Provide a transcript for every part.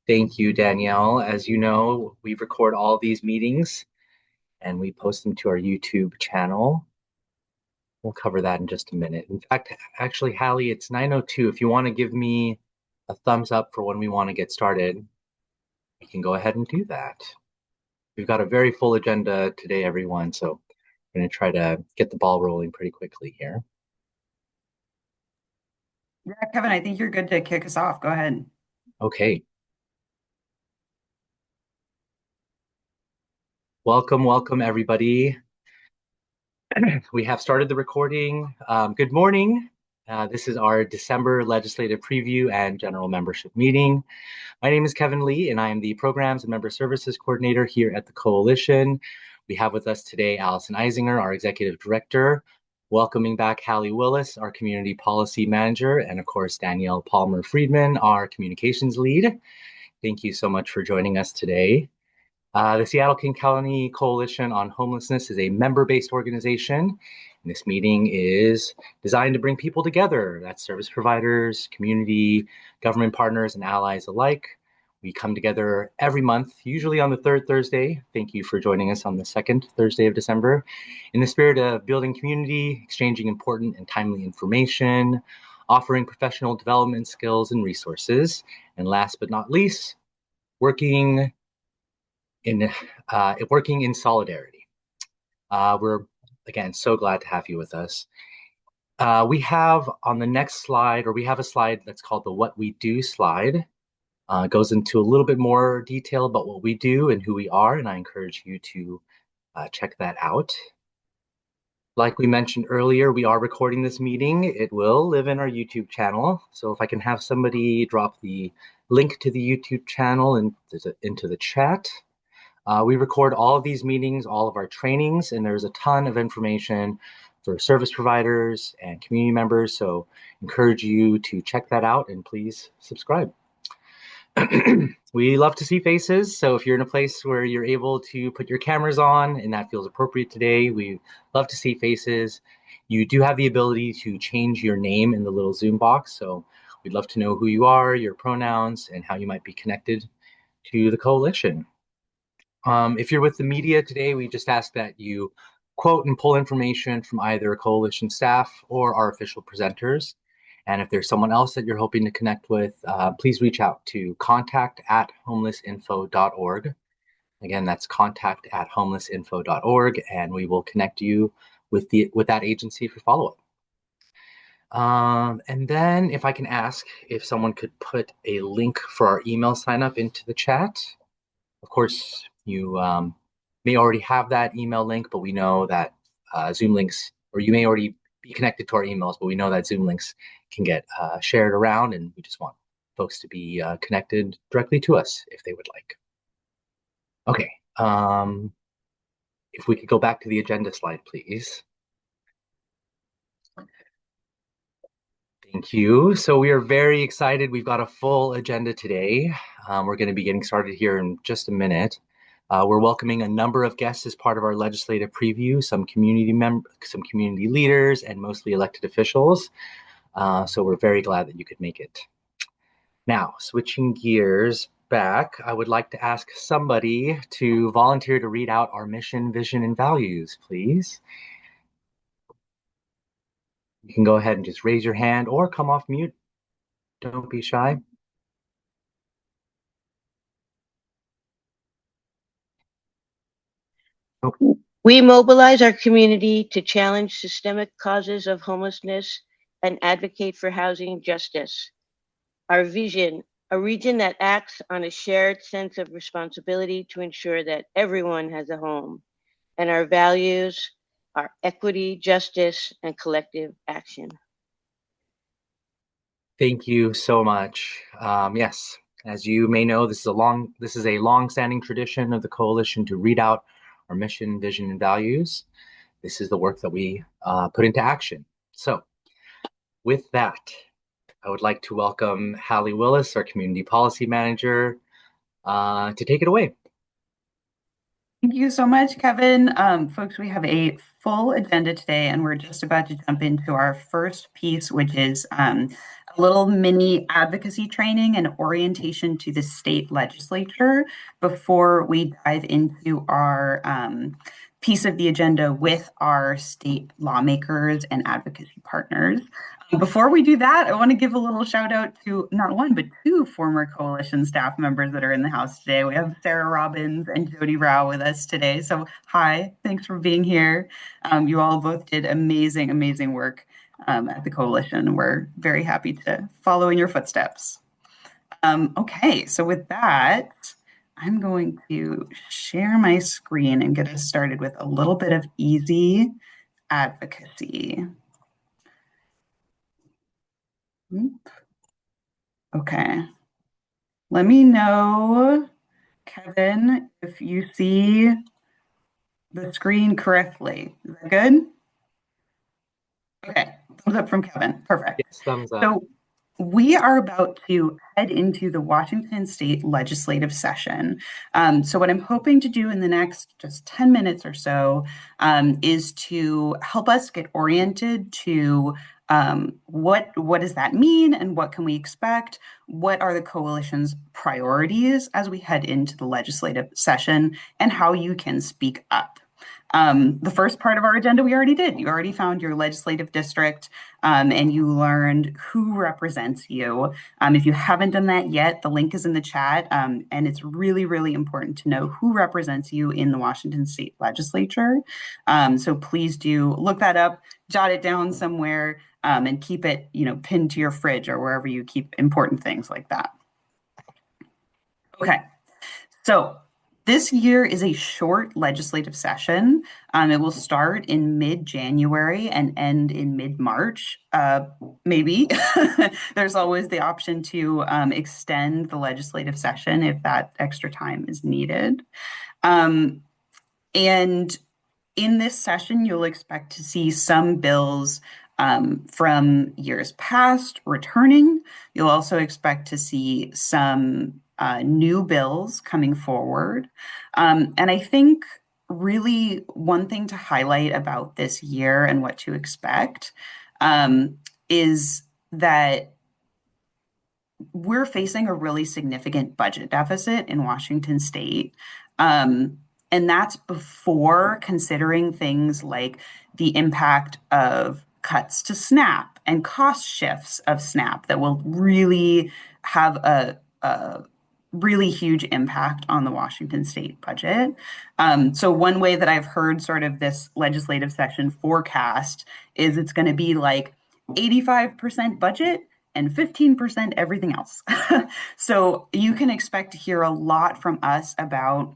Thank you, Danielle. As you know, we record all these meetings and we post them to our YouTube channel. We'll cover that in just a minute. In fact, actually, Hallie, it's 9:02. If you want to give me a thumbs up for when we want to get started, we can go ahead and do that. We've got a very full agenda today, everyone, so I'm going to try to get the ball rolling pretty quickly here. Yeah, Kevin, I think you're good to kick us off. Go ahead. Okay. Welcome, everybody. We have started the recording. Good morning. This is our December legislative preview and general membership meeting. My name is Kevin Lee, and I am the Programs and Member Services Coordinator here at the Coalition. We have with us today Allison Eisinger, our Executive Director, welcoming back Hallie Willis, our Community Policy Manager, and of course, Danielle Palmer-Friedman, our Communications Lead. Thank you so much for joining us today. The Seattle-King County Coalition on Homelessness is a member-based organization. And this meeting is designed to bring people together. That's service providers, community, government partners, and allies alike. We come together every month, usually on the third Thursday. Thank you for joining us on the second Thursday of December. In the spirit of building community, exchanging important and timely information, offering professional development skills and resources, and last but not least, working in solidarity. We're, again, so glad to have you with us. We have on the next slide, or we have a slide that's called the What We Do slide. It goes into a little bit more detail about what we do and who we are, and I encourage you to check that out. Like we mentioned earlier, we are recording this meeting. It will live in our YouTube channel. So if I can have somebody drop the link to the YouTube channel into the chat. We record all of these meetings, all of our trainings, and there's a ton of information for service providers and community members. So encourage you to check that out and please subscribe. We love to see faces. So if you're in a place where you're able to put your cameras on and that feels appropriate today, we love to see faces. You do have the ability to change your name in the little Zoom box. So we'd love to know who you are, your pronouns, and how you might be connected to the coalition. If you're with the media today, we just ask that you quote and pull information from either coalition staff or our official presenters. And if there's someone else that you're hoping to connect with, please reach out to contact@homelessinfo.org. Again, that's contact@homelessinfo.org, and we will connect you with that agency for follow-up. And then if I can ask if someone could put a link for our email sign up into the chat. Of course, you may already have that email link, but we know that Zoom links, or you may already be connected to our emails, but we know that Zoom links can get shared around, and we just want folks to be connected directly to us if they would like. Okay, if we could go back to the agenda slide, please. Thank you. So we are very excited. We've got a full agenda today. We're going to be getting started here in just a minute. We're welcoming a number of guests as part of our legislative preview, some community leaders, and mostly elected officials. So we're very glad that you could make it. Now, switching gears back, I would like to ask somebody to volunteer to read out our mission, vision, and values, please. You can go ahead and just raise your hand or come off mute. Don't be shy. We mobilize our community to challenge systemic causes of homelessness and advocate for housing justice. Our vision, a region that acts on a shared sense of responsibility to ensure that everyone has a home. And our values are equity, justice, and collective action. Thank you so much. Yes, as you may know, this is a long-standing tradition of the coalition to read out our mission, vision, and values. This is the work that we put into action. So with that, I would like to welcome Hallie Willis, our Community Policy Manager, to take it away. Thank you so much, Kevin. Folks, we have a full agenda today, and we're just about to jump into our first piece, which is a a little mini advocacy training and orientation to the state legislature before we dive into our piece of the agenda with our state lawmakers and advocacy partners. Before we do that, I want to give a little shout out to not one, but two former coalition staff members that are in the house today. We have Sarah Robbins and Jody Rao with us today. So hi, thanks for being here. You all both did amazing, amazing work at the coalition. We're very happy to follow in your footsteps. Okay, so with that, I'm going to share my screen and get us started with a little bit of easy advocacy. Okay. Let me know, Kevin, if you see the screen correctly. Is that good? Okay. Thumbs up from Kevin. Perfect. Yes, thumbs up. So we are about to head into the Washington State legislative session. So what I'm hoping to do in the next just 10 minutes or so is to help us get oriented to what does that mean and what can we expect? What are the coalition's priorities as we head into the legislative session and how you can speak up? The first part of our agenda we already did. You already found your legislative district and you learned who represents you. If you haven't done that yet, the link is in the chat and it's really, really important to know who represents you in the Washington State Legislature. So please do look that up, jot it down somewhere and keep it, pinned to your fridge or wherever you keep important things like that. Okay, so this year is a short legislative session. It will start in mid-January and end in mid-March, maybe. There's always the option to extend the legislative session if that extra time is needed. And in this session, you'll expect to see some bills from years past returning. You'll also expect to see some new bills coming forward. And I think really one thing to highlight about this year and what to expect is that we're facing a really significant budget deficit in Washington State. And that's before considering things like the impact of cuts to SNAP and cost shifts of SNAP that will really have a really huge impact on the Washington State budget. So one way that I've heard sort of this legislative session forecast is it's going to be like 85% budget and 15% everything else. So you can expect to hear a lot from us about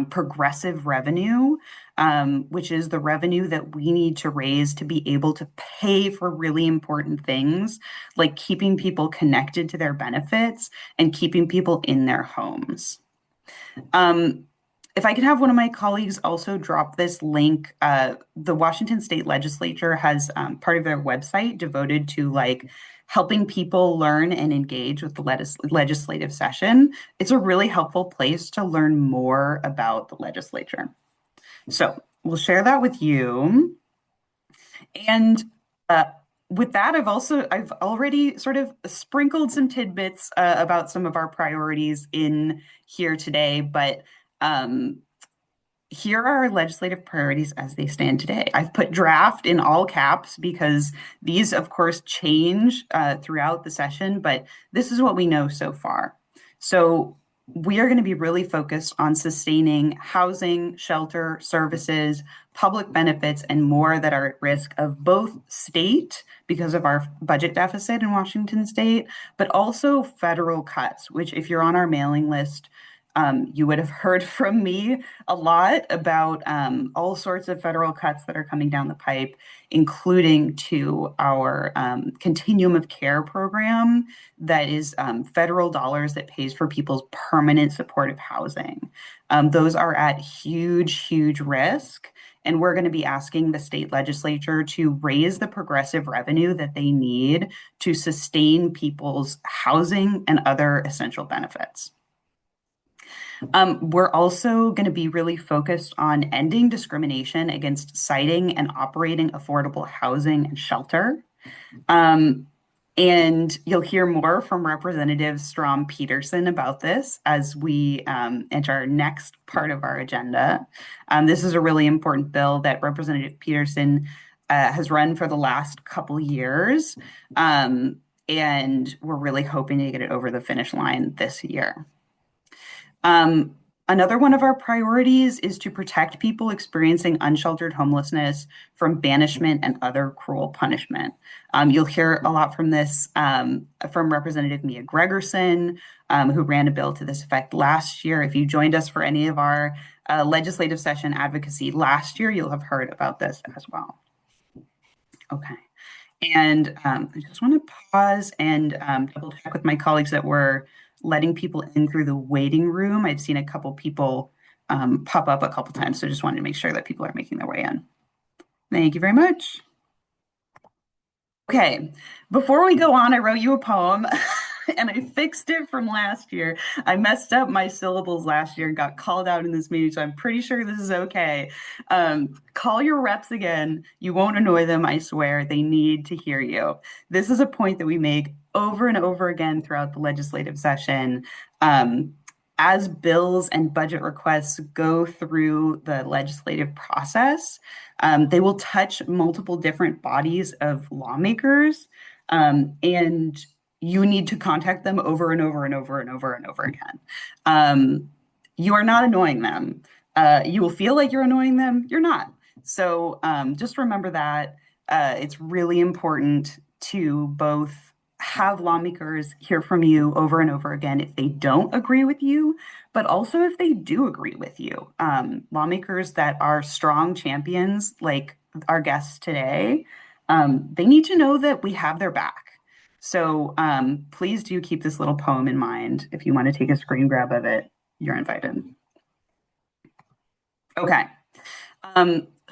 progressive revenue, which is the revenue that we need to raise to be able to pay for really important things like keeping people connected to their benefits and keeping people in their homes. If I could have one of my colleagues also drop this link, the Washington State Legislature has part of their website devoted to helping people learn and engage with the legislative session. It's a really helpful place to learn more about the legislature. So we'll share that with you. And with that, I've already sort of sprinkled some tidbits about some of our priorities in here today, but here are our legislative priorities as they stand today. I've put draft in all caps because these, of course, change throughout the session, but this is what we know so far. So we are going to be really focused on sustaining housing, shelter, services, public benefits, and more that are at risk of both state, because of our budget deficit in Washington State, but also federal cuts, which if you're on our mailing list, you would have heard from me a lot about all sorts of federal cuts that are coming down the pipe, including to our continuum of care program that is federal dollars that pays for people's permanent supportive housing. Those are at huge, huge risk. And we're going to be asking the state legislature to raise the progressive revenue that they need to sustain people's housing and other essential benefits. We're also going to be really focused on ending discrimination against siting and operating affordable housing and shelter. And you'll hear more from Representative Strom Peterson about this as we enter our next part of our agenda. This is a really important bill that Representative Peterson has run for the last couple years, and we're really hoping to get it over the finish line this year. Another one of our priorities is to protect people experiencing unsheltered homelessness from banishment and other cruel punishment. You'll hear a lot from this from Representative Mia Gregerson, who ran a bill to this effect last year. If you joined us for any of our legislative session advocacy last year, you'll have heard about this as well. Okay. And I just want to pause and double check with my colleagues that we're letting people in through the waiting room. I've seen a couple people pop up a couple times, so just wanted to make sure that people are making their way in. Thank you very much. Okay, before we go on, I wrote you a poem and I fixed it from last year. I messed up my syllables last year and got called out in this meeting, so I'm pretty sure this is okay. Call your reps again. You won't annoy them, I swear. They need to hear you. This is a point that we make over and over again throughout the legislative session. As bills and budget requests go through the legislative process, they will touch multiple different bodies of lawmakers, and you need to contact them over and over and over and over and over again. You are not annoying them. You will feel like you're annoying them. You're not. So just remember that it's really important to both have lawmakers hear from you over and over again if they don't agree with you, but also if they do agree with you. Lawmakers that are strong champions, like our guests today, they need to know that we have their back. So please do keep this little poem in mind. If you want to take a screen grab of it, you're invited. Okay.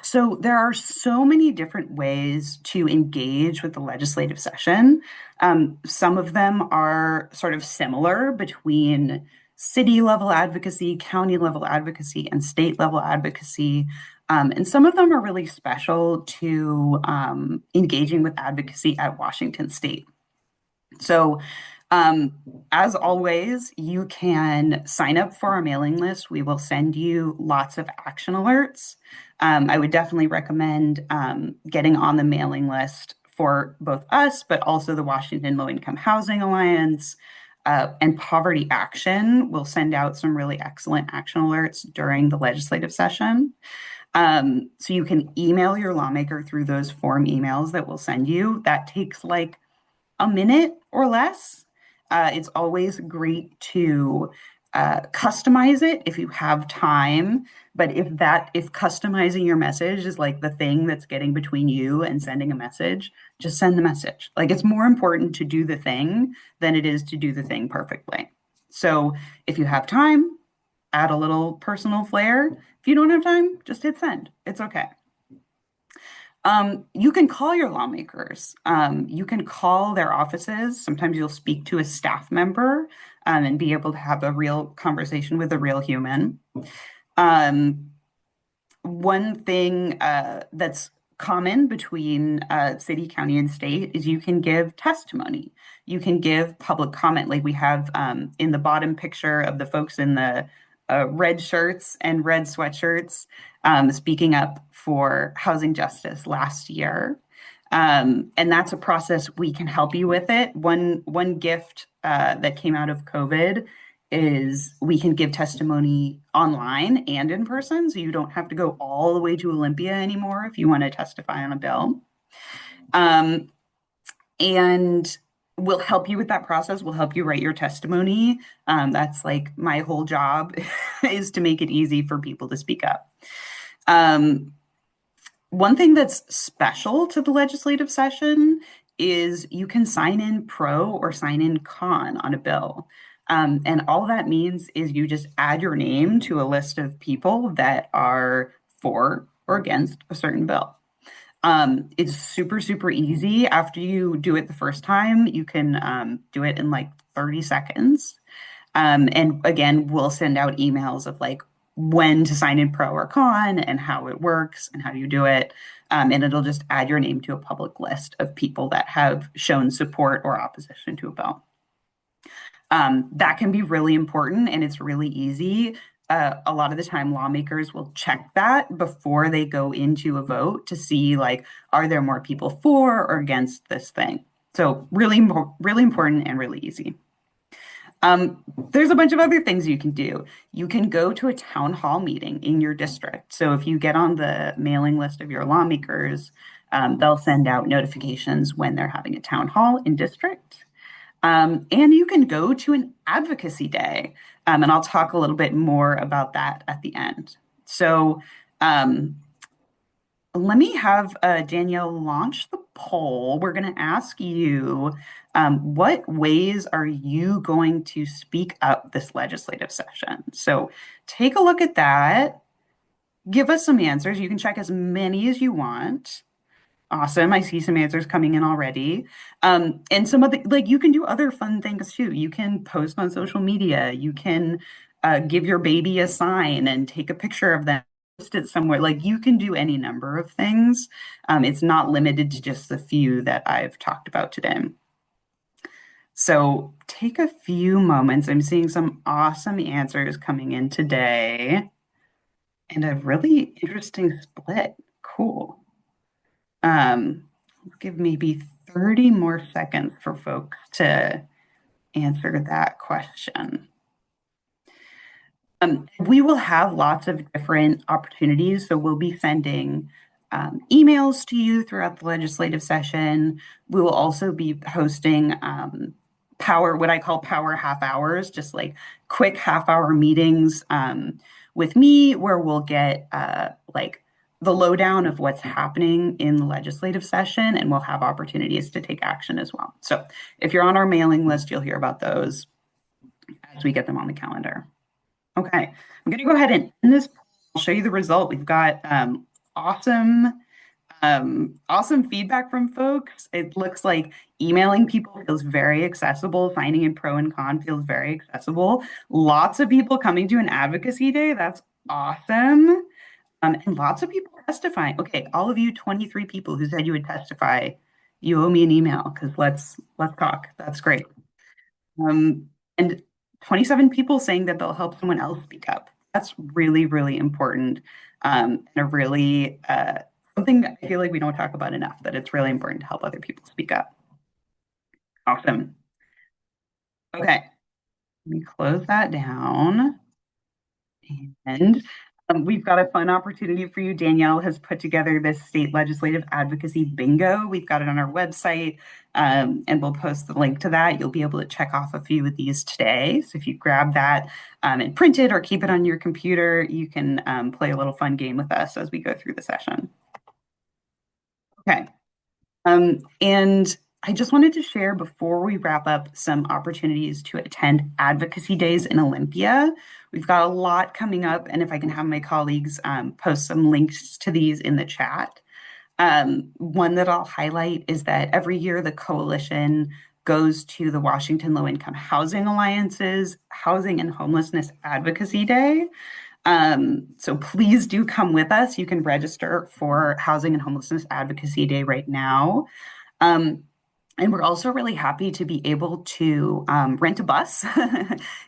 So there are so many different ways to engage with the legislative session. Some of them are sort of similar between city level advocacy, county level advocacy, and state level advocacy. And some of them are really special to engaging with advocacy at Washington State. So as always, you can sign up for our mailing list. We will send you lots of action alerts. I would definitely recommend getting on the mailing list for both us, but also the Washington Low Income Housing Alliance and Poverty Action. Will send out some really excellent action alerts during the legislative session. So you can email your lawmaker through those form emails that we'll send you. That takes like a minute or less. It's always great to customize it if you have time. But if customizing your message is like the thing that's getting between you and sending a message, just send the message. Like it's more important to do the thing than it is to do the thing perfectly. So if you have time, add a little personal flair. If you don't have time, just hit send. It's okay. You can call your lawmakers. You can call their offices. Sometimes you'll speak to a staff member and be able to have a real conversation with a real human. One thing that's common between city, county, and state is you can give testimony. You can give public comment, like we have in the bottom picture of the folks in the red shirts and red sweatshirts speaking up for housing justice last year. And that's a process we can help you with it. One gift that came out of COVID is we can give testimony online and in person, so you don't have to go all the way to Olympia anymore if you want to testify on a bill. And we'll help you with that process. We'll help you write your testimony. That's like my whole job is to make it easy for people to speak up. One thing that's special to the legislative session is you can sign in pro or sign in con on a bill. And all that means is you just add your name to a list of people that are for or against a certain bill. It's super, super easy. After you do it the first time, you can do it in like 30 seconds. And again, we'll send out emails of like when to sign in pro or con and how it works and how you do it. and it'll just add your name to a public list of people that have shown support or opposition to a bill. That can be really important, and it's really easy. A lot of the time, lawmakers will check that before they go into a vote to see, like, are there more people for or against this thing? So really important and really easy. There's a bunch of other things you can do. You can go to a town hall meeting in your district. So if you get on the mailing list of your lawmakers, they'll send out notifications when they're having a town hall in district. And you can go to an advocacy day. And I'll talk a little bit more about that at the end. So let me have Danielle launch the poll. We're going to ask you, what ways are you going to speak up this legislative session? So take a look at that. Give us some answers. You can check as many as you want. Awesome. I see some answers coming in already. And some of the, like, you can do other fun things too. You can post on social media. You can give your baby a sign and take a picture of them, post it somewhere. Like, you can do any number of things. It's not limited to just the few that I've talked about today. So take a few moments. I'm seeing some awesome answers coming in today and a really interesting split. Cool. Let's give maybe 30 more seconds for folks to answer that question. We will have lots of different opportunities, so we'll be sending emails to you throughout the legislative session. We will also be hosting what I call power half hours, just like quick half-hour meetings with me, where we'll get like the lowdown of what's happening in the legislative session, and we'll have opportunities to take action as well. So if you're on our mailing list, you'll hear about those as we get them on the calendar. Okay, I'm going to go ahead and end this. I'll show you the result. We've got awesome feedback from folks. It looks like emailing people feels very accessible. Signing in pro and con feels very accessible. Lots of people coming to an advocacy day. That's awesome. And lots of people testifying. Okay, all of you 23 people who said you would testify, you owe me an email because let's talk. That's great. And 27 people saying that they'll help someone else speak up. That's really, really important. And a really something that I feel like we don't talk about enough, that it's really important to help other people speak up. Awesome. Okay, let me close that down. And we've got a fun opportunity for you. Danielle has put together this state legislative advocacy bingo. We've got it on our website, and we'll post the link to that. You'll be able to check off a few of these today. So if you grab that and print it or keep it on your computer, you can play a little fun game with us as we go through the session. Okay. And I just wanted to share before we wrap up some opportunities to attend advocacy days in Olympia. We've got a lot coming up, and if I can have my colleagues post some links to these in the chat. One that I'll highlight is that every year the coalition goes to the Washington Low Income Housing Alliance's Housing and Homelessness Advocacy Day. So please do come with us. You can register for Housing and Homelessness Advocacy Day right now. And we're also really happy to be able to rent a bus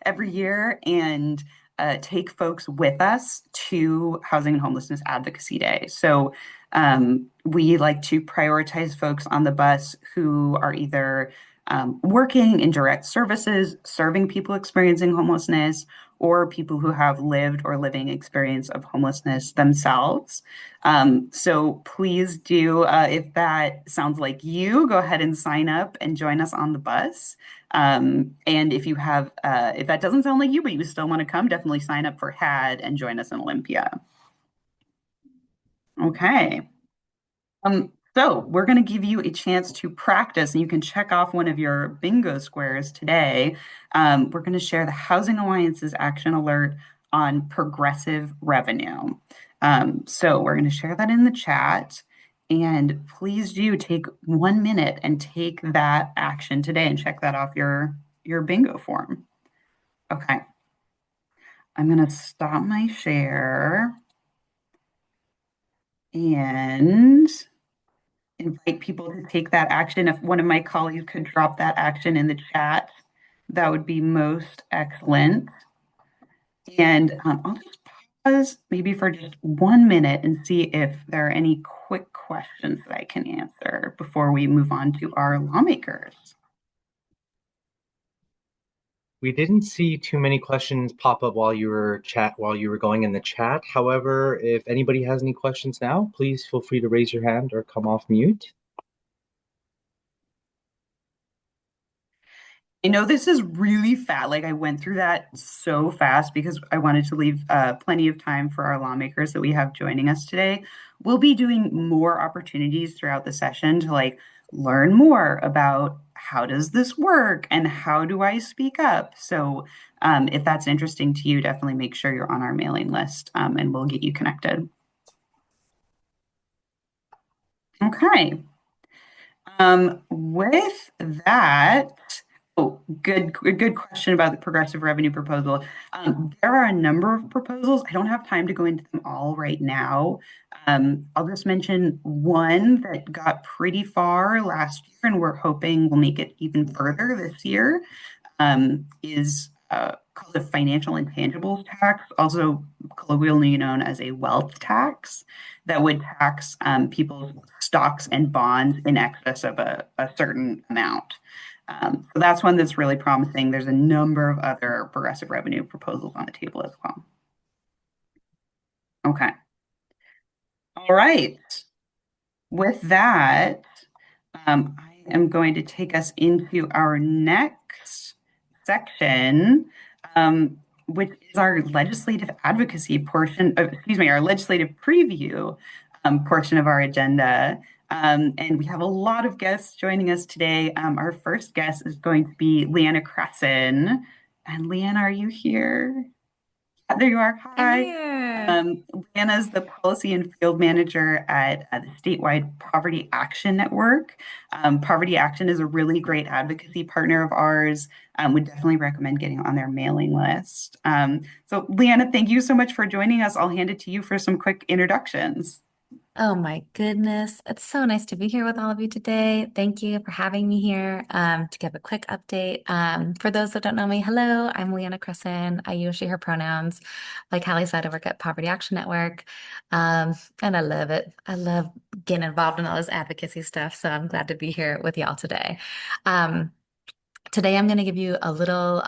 every year and take folks with us to Housing and Homelessness Advocacy Day. So we like to prioritize folks on the bus who are either working in direct services, serving people experiencing homelessness, or people who have lived or living experience of homelessness themselves. So please do, if that sounds like you, go ahead and sign up and join us on the bus. And if you have, if that doesn't sound like you, but you still want to come, definitely sign up for HAD and join us in Olympia. Okay. So we're going to give you a chance to practice, and you can check off one of your bingo squares today. We're going to share the Housing Alliance's action alert on progressive revenue. So we're going to share that in the chat, and please do take 1 minute and take that action today and check that off your bingo form. Okay. I'm going to stop my share. and invite people to take that action. If one of my colleagues could drop that action in the chat, that would be most excellent. And I'll just pause maybe for just 1 minute and see if there are any quick questions that I can answer before we move on to our lawmakers. We didn't see too many questions pop up while you were going in the chat. However, if anybody has any questions now, please feel free to raise your hand or come off mute. I know this is really fast. Like I went through that so fast because I wanted to leave plenty of time for our lawmakers that we have joining us today. We'll be doing more opportunities throughout the session to like learn more about how does this work and how do I speak up. So if that's interesting to you, definitely make sure you're on our mailing list and we'll get you connected. Okay. With that, oh, good question about the progressive revenue proposal. There are a number of proposals. I don't have time to go into them all right now. I'll just mention one that got pretty far last year, and we're hoping will make it even further this year, is called a financial intangibles tax, also colloquially known as a wealth tax, that would tax people's stocks and bonds in excess of a certain amount. So that's one that's really promising. There's a number of other progressive revenue proposals on the table as well. Okay. All right. With that, I am going to take us into our next section, which is our legislative advocacy portion, our legislative preview portion of our agenda. And we have a lot of guests joining us today. Our first guest is going to be Leanna Cresson. And Leanna, are you here? There you are. Hi. I'm here. Brianna is the policy and field manager at the statewide Poverty Action Network. Poverty Action is a really great advocacy partner of ours. Would definitely recommend getting on their mailing list. So, Leanna, thank you so much for joining us. I'll hand it to you for some quick introductions. Oh my goodness. It's so nice to be here with all of you today. Thank you for having me here to give a quick update. For those that don't know me, hello, I'm Leanna Cresson. I use she, her pronouns. Like Hallie said, I work at Poverty Action Network, and I love it. I love getting involved in all this advocacy stuff, so I'm glad to be here with y'all today. Today, I'm going to give you a little,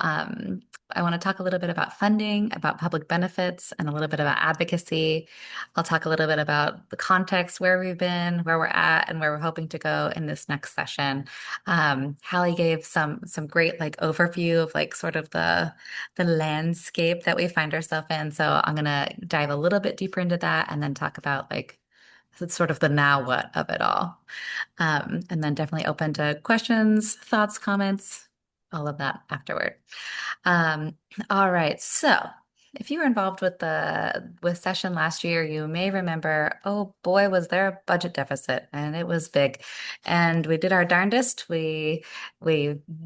I want to talk a little bit about funding, about public benefits, and a little bit about advocacy. I'll talk a little bit about the context, where we've been, where we're at, and where we're hoping to go in this next session. Hallie gave some great like overview of like sort of the landscape that we find ourselves in. So I'm going to dive a little bit deeper into that and then talk about like sort of the now what of it all. And then definitely open to questions, thoughts, comments, all of that afterward. All right. So if you were involved with session last year, you may remember, oh boy, was there a budget deficit, and it was big. And we did our darndest. We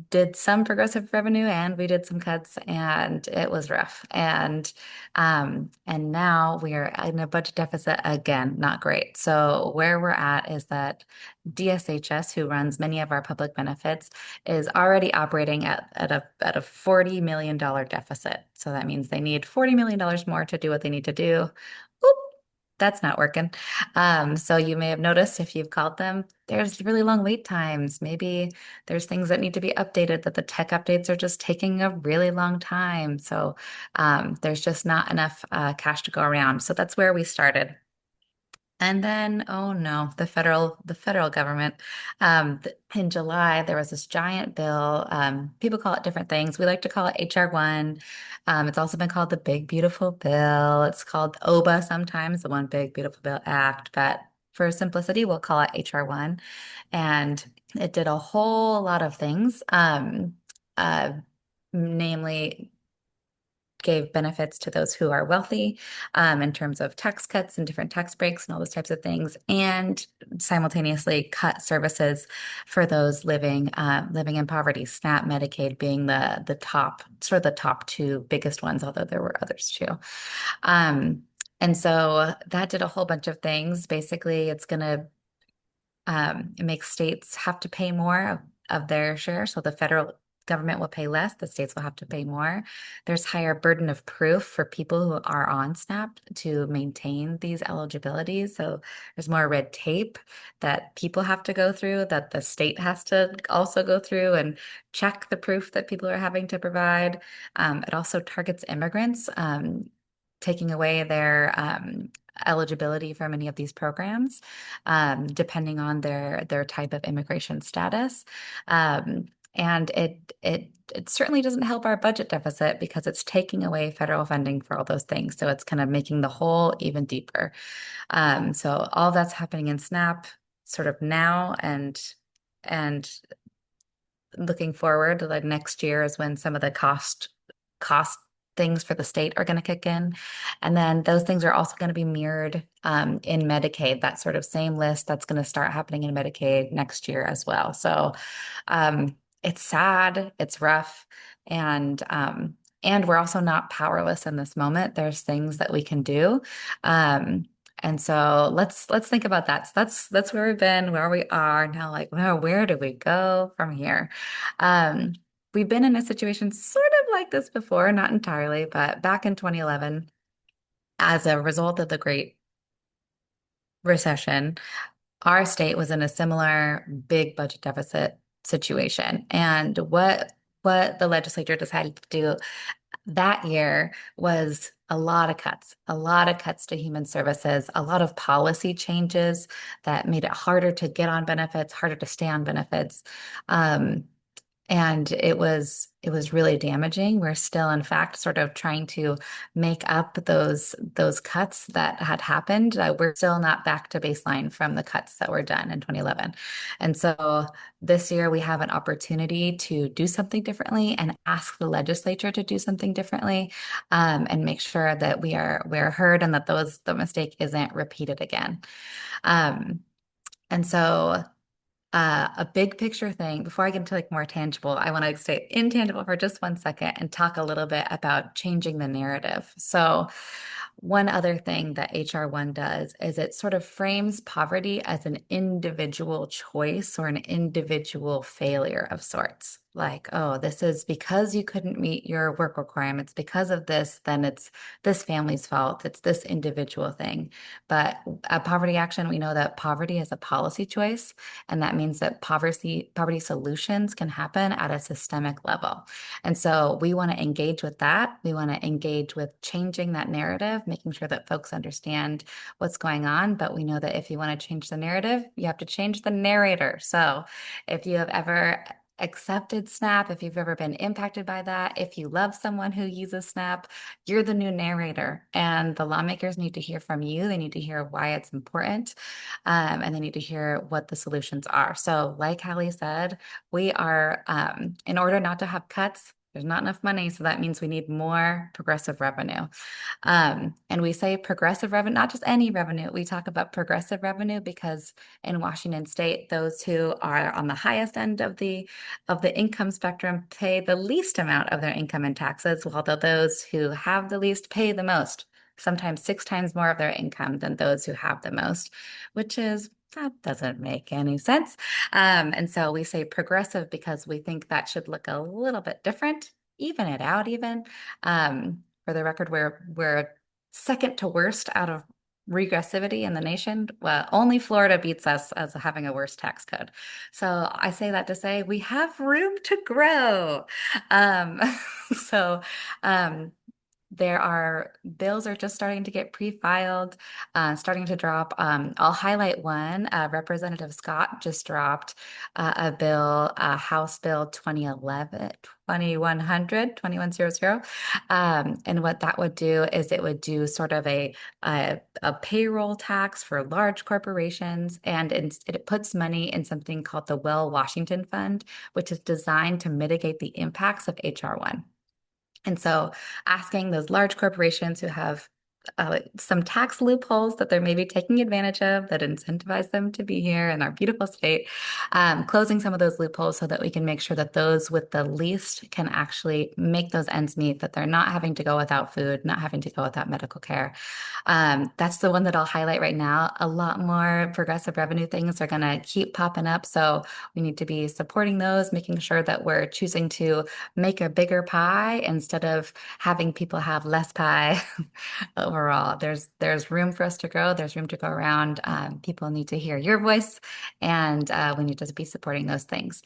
did some progressive revenue and we did some cuts, and it was rough. And now we are in a budget deficit again, not great. So where we're at is that DSHS, who runs many of our public benefits, is already operating at a $40 million deficit. So that means they need $40 million more to do what they need to do. Oop, that's not working. So you may have noticed if you've called them, there's really long wait times. Maybe there's things that need to be updated, that the tech updates are just taking a really long time. So there's just not enough cash to go around. So that's where we started. And then, oh no, the federal government. In July, there was this giant bill. People call it different things. We like to call it HR1. It's also been called the Big Beautiful Bill. It's called OBA sometimes, the One Big Beautiful Bill Act. But for simplicity, we'll call it HR1. And it did a whole lot of things, namely gave benefits to those who are wealthy in terms of tax cuts and different tax breaks and all those types of things, and simultaneously cut services for those living in poverty. SNAP, Medicaid being the top, sort of the top two biggest ones, although there were others too. And so that did a whole bunch of things. Basically, it's going to it makes states have to pay more of their share. So the federal government will pay less, the states will have to pay more. There's higher burden of proof for people who are on SNAP to maintain these eligibilities. So there's more red tape that people have to go through, that the state has to also go through and check the proof that people are having to provide. It also targets immigrants, taking away their eligibility for many of these programs, depending on their type of immigration status. And it certainly doesn't help our budget deficit because it's taking away federal funding for all those things. So it's kind of making the hole even deeper. So all that's happening in SNAP sort of now and looking forward, like next year is when some of the cost things for the state are going to kick in. And then those things are also going to be mirrored in Medicaid, that sort of same list that's going to start happening in Medicaid next year as well. So it's sad, it's rough, and we're also not powerless in this moment. There's things that we can do. And so let's think about that. So that's where we've been, where we are now. Like, where do we go from here? We've been in a situation sort of like this before, not entirely, but back in 2011, as a result of the Great Recession, our state was in a similar big budget deficit situation. And what the legislature decided to do that year was a lot of cuts to human services, a lot of policy changes that made it harder to get on benefits, harder to stay on benefits. And it was really damaging. We're still, in fact, sort of trying to make up those cuts that had happened. We're still not back to baseline from the cuts that were done in 2011. And so this year we have an opportunity to do something differently and ask the legislature to do something differently, and make sure that we're heard and that the mistake isn't repeated again. And so a big picture thing, before I get into like more tangible, I want to stay intangible for just 1 second and talk a little bit about changing the narrative. So one other thing that HR1 does is it sort of frames poverty as an individual choice or an individual failure of sorts. Like, oh, this is because you couldn't meet your work requirements because of this, then it's this family's fault. It's this individual thing. But at Poverty Action, we know that poverty is a policy choice, and that means that poverty solutions can happen at a systemic level. And so we want to engage with that. We want to engage with changing that narrative, making sure that folks understand what's going on. But we know that if you want to change the narrative, you have to change the narrator. So if you have ever accepted SNAP, if you've ever been impacted by that, if you love someone who uses SNAP, you're the new narrator. And the lawmakers need to hear from you. They need to hear why it's important, and they need to hear what the solutions are. So like Hallie said, we are, in order not to have cuts, there's not enough money, so that means we need more progressive revenue. And we say progressive revenue, not just any revenue. We talk about progressive revenue because in Washington State, those who are on the highest end of the income spectrum pay the least amount of their income in taxes, while those who have the least pay the most, sometimes 6 times more of their income than those who have the most, that doesn't make any sense. And so we say progressive because we think that should look a little bit different, even it out even. For the record, we're second to worst out of regressivity in the nation. Well, only Florida beats us as having a worse tax code. So I say that to say we have room to grow. So bills are just starting to get pre-filed, starting to drop. I'll highlight one. Representative Scott just dropped a bill, House Bill 2100. And what that would do is it would do sort of a payroll tax for large corporations, and it puts money in something called the Well Washington Fund, which is designed to mitigate the impacts of HR1. And so asking those large corporations who have some tax loopholes that they're maybe taking advantage of that incentivize them to be here in our beautiful state, closing some of those loopholes so that we can make sure that those with the least can actually make those ends meet, that they're not having to go without food, not having to go without medical care. That's the one that I'll highlight right now. A lot more progressive revenue things are going to keep popping up. So we need to be supporting those, making sure that we're choosing to make a bigger pie instead of having people have less pie. Overall, there's room for us to grow. There's room to go around. People need to hear your voice, and we need to be supporting those things.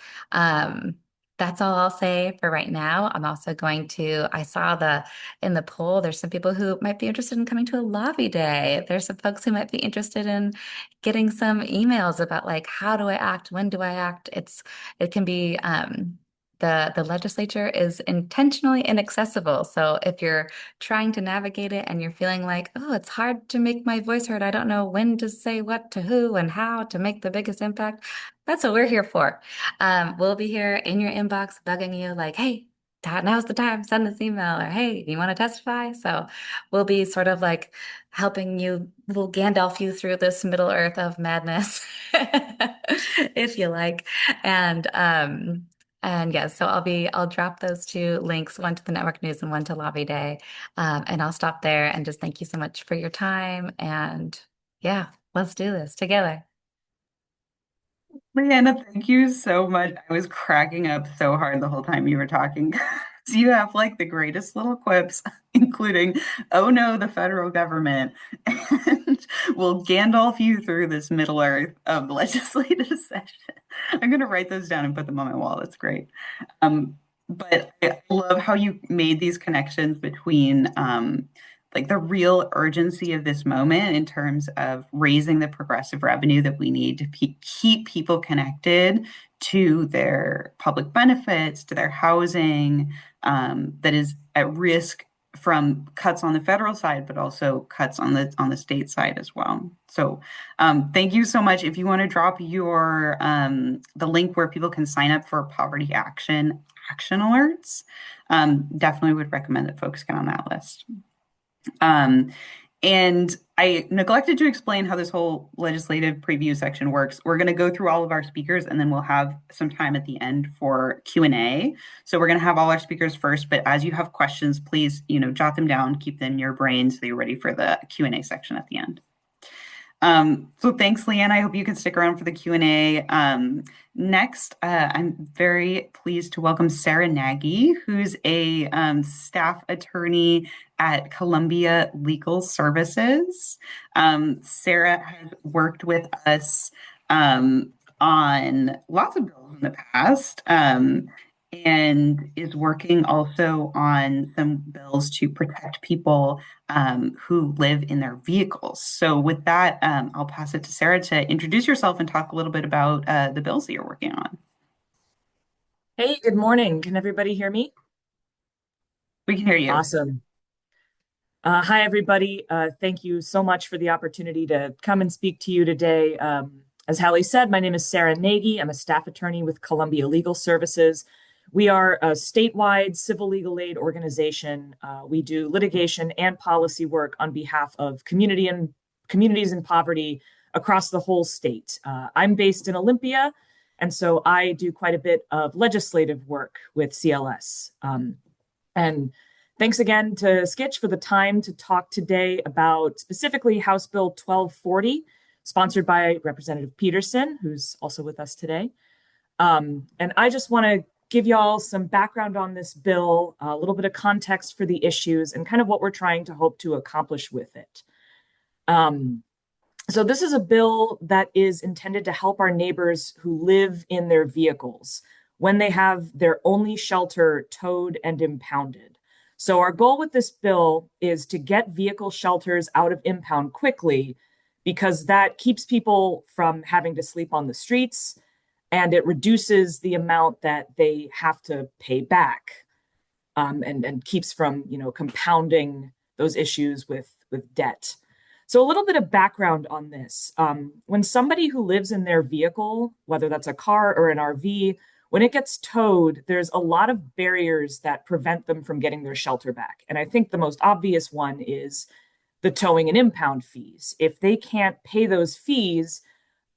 That's all I'll say for right now. I'm also going to, I saw in the poll, there's some people who might be interested in coming to a lobby day. There's some folks who might be interested in getting some emails about like, how do I act? When do I act? It can be, the legislature is intentionally inaccessible. So if you're trying to navigate it and you're feeling like, oh, it's hard to make my voice heard, I don't know when to say what to who and how to make the biggest impact, that's what we're here for. We'll be here in your inbox bugging you like, hey, now's the time, send this email, or hey, you want to testify? So we'll be sort of like helping you, we'll Gandalf you through this Middle Earth of madness, if you like. And yes, so I'll drop those two links, one to the network news and one to Lobby Day. And I'll stop there and just thank you so much for your time. And yeah, let's do this together. Brianna, thank you so much. I was cracking up so hard the whole time you were talking. So you have like the greatest little quips, including, oh no, the federal government, and will Gandalf you through this Middle Earth of legislative session. I'm going to write those down and put them on my wall. That's great. But I love how you made these connections between like the real urgency of this moment in terms of raising the progressive revenue that we need to keep people connected to their public benefits, to their housing, that is at risk from cuts on the federal side, but also cuts on the state side as well. So thank you so much. If you want to drop your the link where people can sign up for poverty action alerts, definitely would recommend that folks get on that list. And I neglected to explain how this whole legislative preview section works. We're going to go through all of our speakers and then we'll have some time at the end for Q&A. So we're going to have all our speakers first, but as you have questions, please, jot them down, keep them in your brain so you're ready for the Q&A section at the end. So thanks, Leanne. I hope you can stick around for the Q&A. Next, I'm very pleased to welcome Sarah Nagy, who's a staff attorney at Columbia Legal Services. Sarah has worked with us on lots of bills in the past, and is working also on some bills to protect people who live in their vehicles. So with that, I'll pass it to Sarah to introduce yourself and talk a little bit about the bills that you're working on. Hey, good morning. Can everybody hear me? We can hear you. Awesome. Hi, everybody. Thank you so much for the opportunity to come and speak to you today. As Hallie said, my name is Sarah Nagy. I'm a staff attorney with Columbia Legal Services. We are a statewide civil legal aid organization. We do litigation and policy work on behalf of communities in poverty across the whole state. I'm based in Olympia, and so I do quite a bit of legislative work with CLS. And thanks again to Skitch for the time to talk today about specifically House Bill 1240, sponsored by Representative Peterson, who's also with us today. And I just want to give y'all some background on this bill, a little bit of context for the issues, and kind of what we're trying to hope to accomplish with it. So this is a bill that is intended to help our neighbors who live in their vehicles when they have their only shelter towed and impounded. So our goal with this bill is to get vehicle shelters out of impound quickly, because that keeps people from having to sleep on the streets, and it reduces the amount that they have to pay back, and keeps from, compounding those issues with debt. So a little bit of background on this. When somebody who lives in their vehicle, whether that's a car or an RV, when it gets towed, there's a lot of barriers that prevent them from getting their shelter back. And I think the most obvious one is the towing and impound fees. If they can't pay those fees,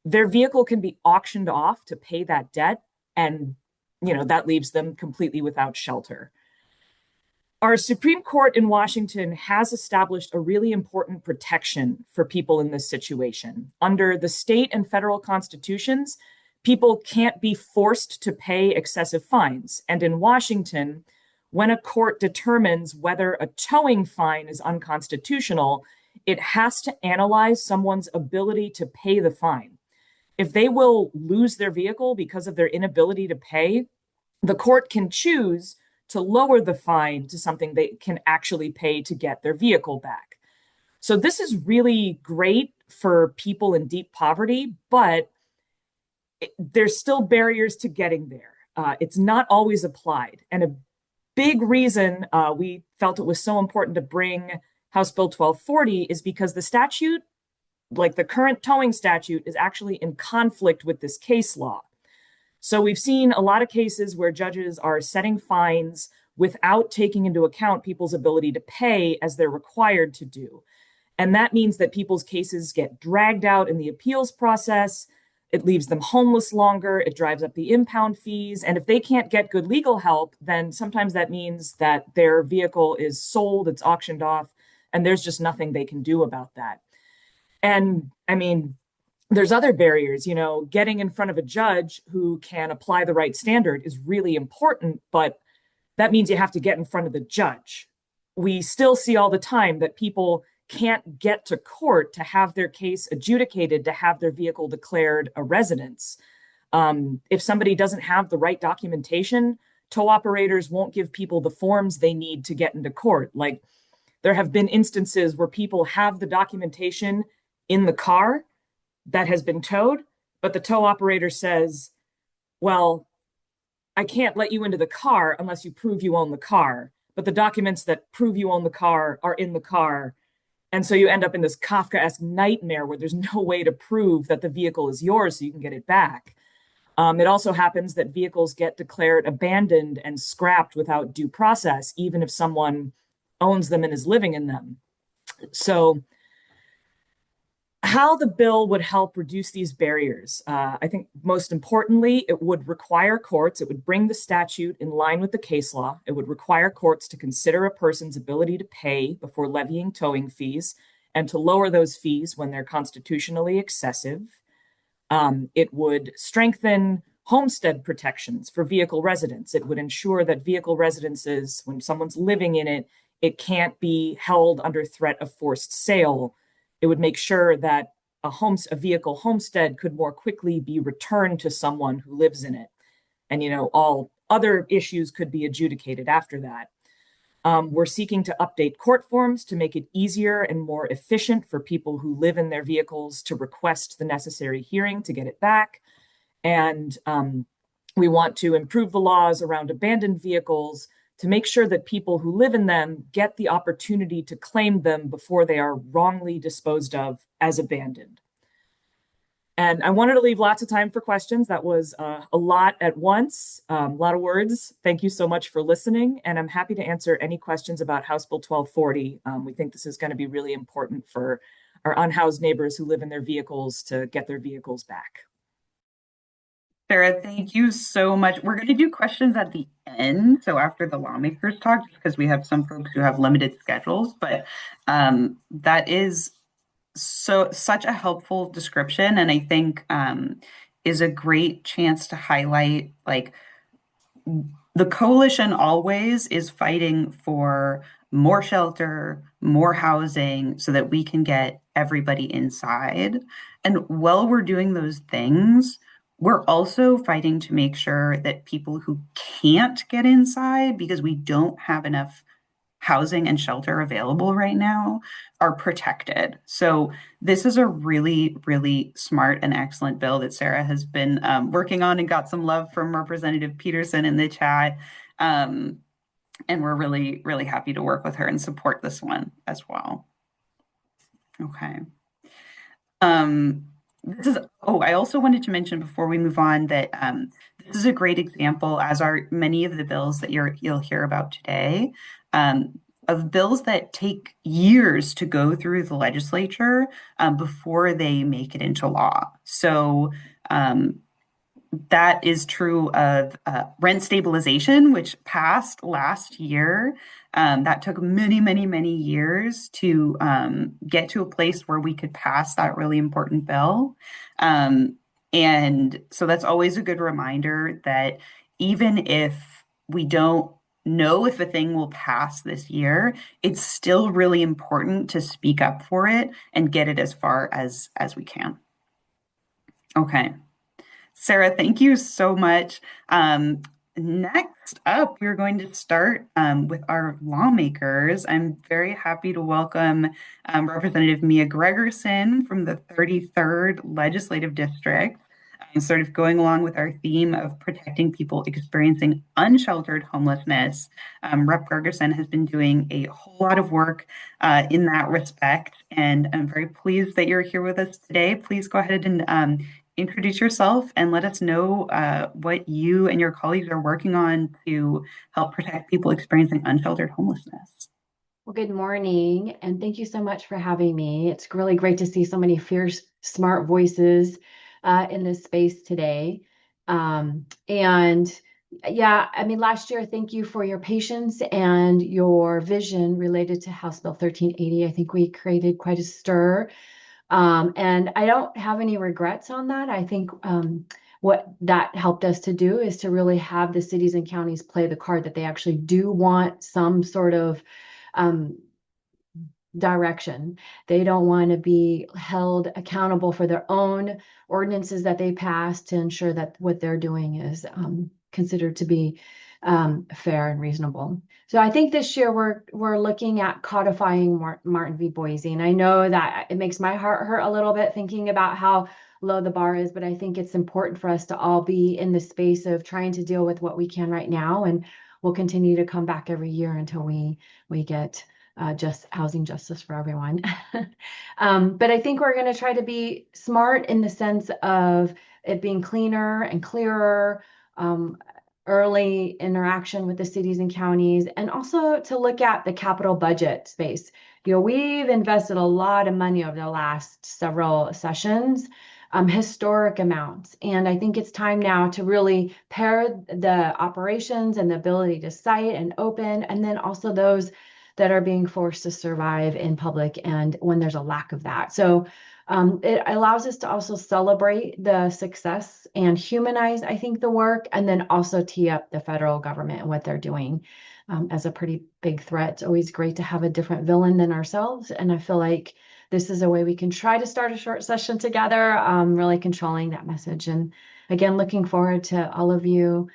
their vehicle can be auctioned off to pay that debt, and that leaves them completely without shelter. Our Supreme Court in Washington has established a really important protection for people in this situation. Under the state and federal constitutions, people can't be forced to pay excessive fines. And in Washington, when a court determines whether a towing fine is unconstitutional, it has to analyze someone's ability to pay the fine. If they will lose their vehicle because of their inability to pay, the court can choose to lower the fine to something they can actually pay to get their vehicle back. So this is really great for people in deep poverty, but there's still barriers to getting there. It's not always applied. And a big reason we felt it was so important to bring House Bill 1240 is because the statute, like the current towing statute, is actually in conflict with this case law. So we've seen a lot of cases where judges are setting fines without taking into account people's ability to pay as they're required to do. And that means that people's cases get dragged out in the appeals process. It leaves them homeless longer. It drives up the impound fees. And if they can't get good legal help, then sometimes that means that their vehicle is sold, it's auctioned off, and there's just nothing they can do about that. And I mean, there's other barriers, getting in front of a judge who can apply the right standard is really important, but that means you have to get in front of the judge. We still see all the time that people can't get to court to have their case adjudicated, to have their vehicle declared a residence. If somebody doesn't have the right documentation, tow operators won't give people the forms they need to get into court. Like, there have been instances where people have the documentation in the car that has been towed, but the tow operator says, well, I can't let you into the car unless you prove you own the car. But the documents that prove you own the car are in the car. And so you end up in this Kafkaesque nightmare where there's no way to prove that the vehicle is yours so you can get it back. It also happens that vehicles get declared abandoned and scrapped without due process, even if someone owns them and is living in them. So how the bill would help reduce these barriers. I think most importantly, it would require courts, it would bring the statute in line with the case law. It would require courts to consider a person's ability to pay before levying towing fees and to lower those fees when they're constitutionally excessive. It would strengthen homestead protections for vehicle residents. It would ensure that vehicle residences, when someone's living in it, it can't be held under threat of forced sale. It would make sure that a vehicle homestead could more quickly be returned to someone who lives in it. And, all other issues could be adjudicated after that. We're seeking to update court forms to make it easier and more efficient for people who live in their vehicles to request the necessary hearing to get it back. And we want to improve the laws around abandoned vehicles to make sure that people who live in them get the opportunity to claim them before they are wrongly disposed of as abandoned. And I wanted to leave lots of time for questions. That was a lot at once, a lot of words. Thank you so much for listening. And I'm happy to answer any questions about House Bill 1240. We think this is going to be really important for our unhoused neighbors who live in their vehicles to get their vehicles back. Sarah, thank you so much. We're going to do questions at the end, so after the lawmakers talk, just because we have some folks who have limited schedules, but that is such a helpful description, and I think is a great chance to highlight, like, the coalition always is fighting for more shelter, more housing, so that we can get everybody inside. And while we're doing those things, we're also fighting to make sure that people who can't get inside because we don't have enough housing and shelter available right now are protected. So this is a really, really smart and excellent bill that Sarah has been working on and got some love from Representative Peterson in the chat. And we're really, really happy to work with her and support this one as well. Okay. I also wanted to mention before we move on that this is a great example, as are many of the bills that you'll hear about today, of bills that take years to go through the legislature before they make it into law. So that is true of rent stabilization, which passed last year. That took many, many, many years to get to a place where we could pass that really important bill. And so that's always a good reminder that even if we don't know if a thing will pass this year, it's still really important to speak up for it and get it as far as we can. Okay. Sarah, thank you so much. Next up, we're going to start with our lawmakers. I'm very happy to welcome Representative Mia Gregerson from the 33rd Legislative District. Sort of going along with our theme of protecting people experiencing unsheltered homelessness, Rep. Gregerson has been doing a whole lot of work in that respect, and I'm very pleased that you're here with us today. Please go ahead and introduce yourself and let us know what you and your colleagues are working on to help protect people experiencing unsheltered homelessness. Well, good morning, and thank you so much for having me. It's really great to see so many fierce, smart voices in this space today. And yeah, I mean, last year, thank you for your patience and your vision related to House Bill 1380. I think we created quite a stir. And I don't have any regrets on that. I think what that helped us to do is to really have the cities and counties play the card that they actually do want some sort of direction. They don't want to be held accountable for their own ordinances that they pass to ensure that what they're doing is considered to be fair and reasonable. So I think this year we're looking at codifying Martin v. Boise. And I know that it makes my heart hurt a little bit thinking about how low the bar is, but I think it's important for us to all be in the space of trying to deal with what we can right now. And we'll continue to come back every year until we get just housing justice for everyone. But I think we're going to try to be smart in the sense of it being cleaner and clearer, early interaction with the cities and counties, and also to look at the capital budget space. You know, we've invested a lot of money over the last several sessions, historic amounts. And I think it's time now to really pair the operations and the ability to site and open, and then also those that are being forced to survive in public and when there's a lack of that. So it allows us to also celebrate the success and humanize, I think, the work, and then also tee up the federal government and what they're doing as a pretty big threat. It's always great to have a different villain than ourselves. And I feel like this is a way we can try to start a short session together, really controlling that message. And again, looking forward to all of you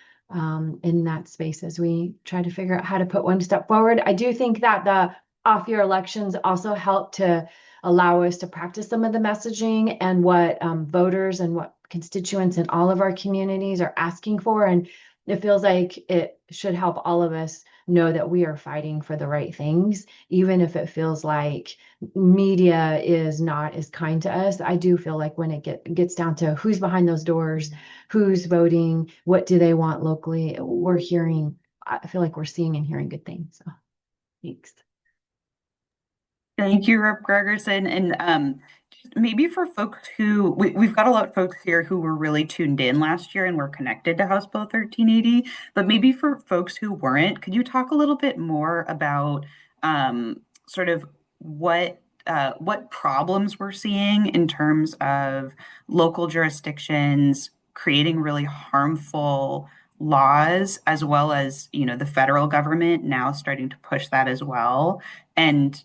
in that space as we try to figure out how to put one step forward. I do think that the off-year elections also help to allow us to practice some of the messaging and what voters and what constituents in all of our communities are asking for. And it feels like it should help all of us know that we are fighting for the right things, even if it feels like media is not as kind to us. I do feel like when it gets down to who's behind those doors, who's voting, what do they want locally, I feel like we're seeing and hearing good things. So thanks. Thank you, Rep. Gregerson. And maybe for folks who, we've got a lot of folks here who were really tuned in last year and were connected to House Bill 1380, but maybe for folks who weren't, could you talk a little bit more about sort of what problems we're seeing in terms of local jurisdictions creating really harmful laws, as well as, you know, the federal government now starting to push that as well, and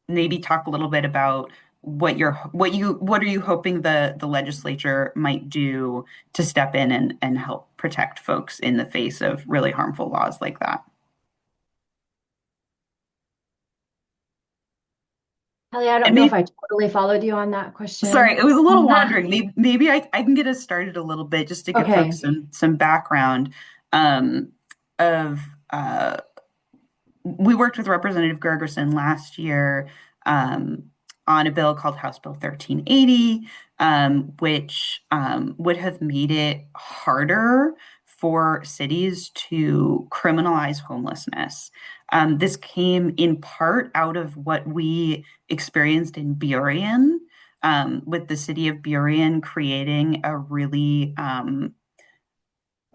maybe talk a little bit about what are you hoping the legislature might do to step in and help protect folks in the face of really harmful laws like that. Kelly, I don't know if I totally followed you on that question. Sorry, it was a little wandering. Maybe I can get us started a little bit just to give folks some background we worked with Representative Gregerson last year on a bill called House Bill 1380, which would have made it harder for cities to criminalize homelessness. This came in part out of what we experienced in Burien, with the city of Burien creating a really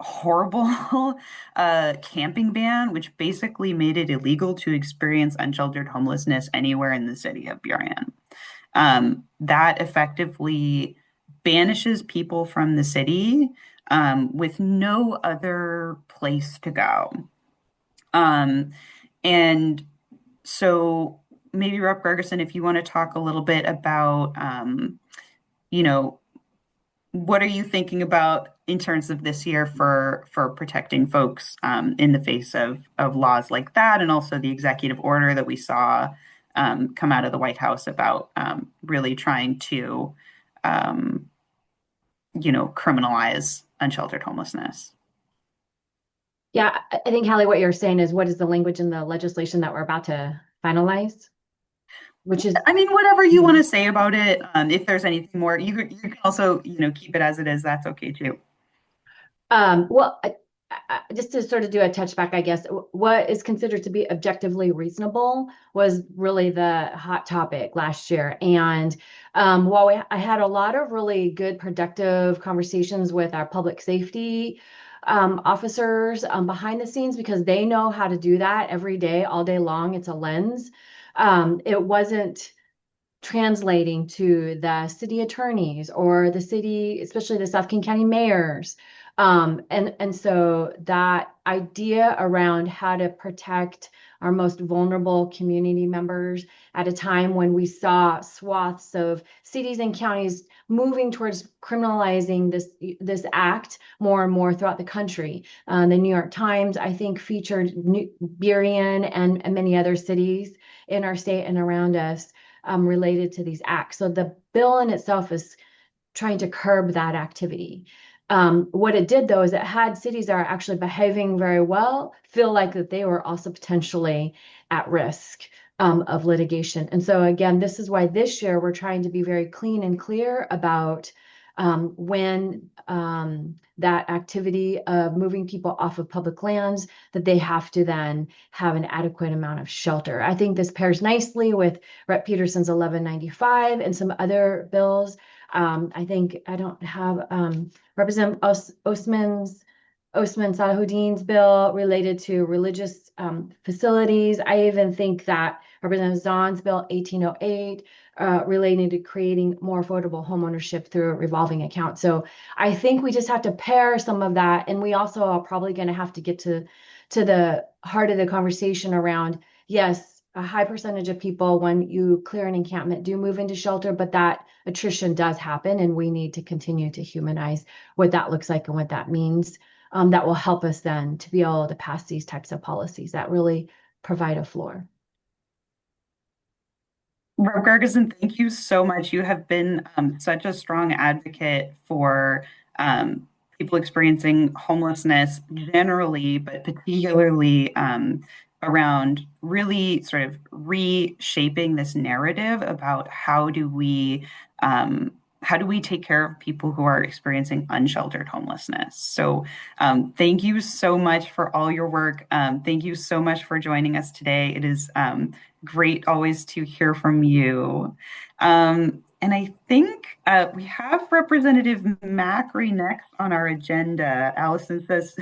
horrible camping ban, which basically made it illegal to experience unsheltered homelessness anywhere in the city of Burien. That effectively banishes people from the city with no other place to go. And so maybe Rep. Gregerson, if you want to talk a little bit about, you know, what are you thinking about in terms of this year for protecting folks in the face of laws like that, and also the executive order that we saw come out of the White House about really trying to, criminalize unsheltered homelessness? Yeah, I think, Hallie, what you're saying is what is the language in the legislation that we're about to finalize? Which is, I mean, whatever you want to say about it. If there's anything more, you can also, keep it as it is. That's okay too. well, just to sort of do a touchback, I guess, what is considered to be objectively reasonable was really the hot topic last year. And while I had a lot of really good, productive conversations with our public safety officers behind the scenes, because they know how to do that every day, all day long. It's a lens. It wasn't translating to the city attorneys or the city, especially the South King County mayors. And so that idea around how to protect our most vulnerable community members at a time when we saw swaths of cities and counties moving towards criminalizing this act more and more throughout the country. The New York Times, I think, featured Burien and many other cities in our state and around us related to these acts. So the bill in itself is trying to curb that activity. What it did, though, is it had cities that are actually behaving very well feel like that they were also potentially at risk of litigation. And so, again, this is why this year we're trying to be very clean and clear about when that activity of moving people off of public lands, that they have to then have an adequate amount of shelter. I think this pairs nicely with Rep. Peterson's 1195 and some other bills. I think I don't have Representative Osman Salahuddin's bill related to religious facilities. I even think that Representative Zahn's bill 1808 relating to creating more affordable homeownership through a revolving account. So I think we just have to pair some of that, and we also are probably going to have to get to the heart of the conversation around, yes, a high percentage of people, when you clear an encampment, do move into shelter, but that attrition does happen, and we need to continue to humanize what that looks like and what that means. That will help us then to be able to pass these types of policies that really provide a floor. Rep. Gregerson, thank you so much. You have been such a strong advocate for people experiencing homelessness generally, but particularly around really sort of reshaping this narrative about how do we take care of people who are experiencing unsheltered homelessness. So thank you so much for all your work. Thank you so much for joining us today. It is great always to hear from you. And I think we have Representative Macri next on our agenda. Allison says,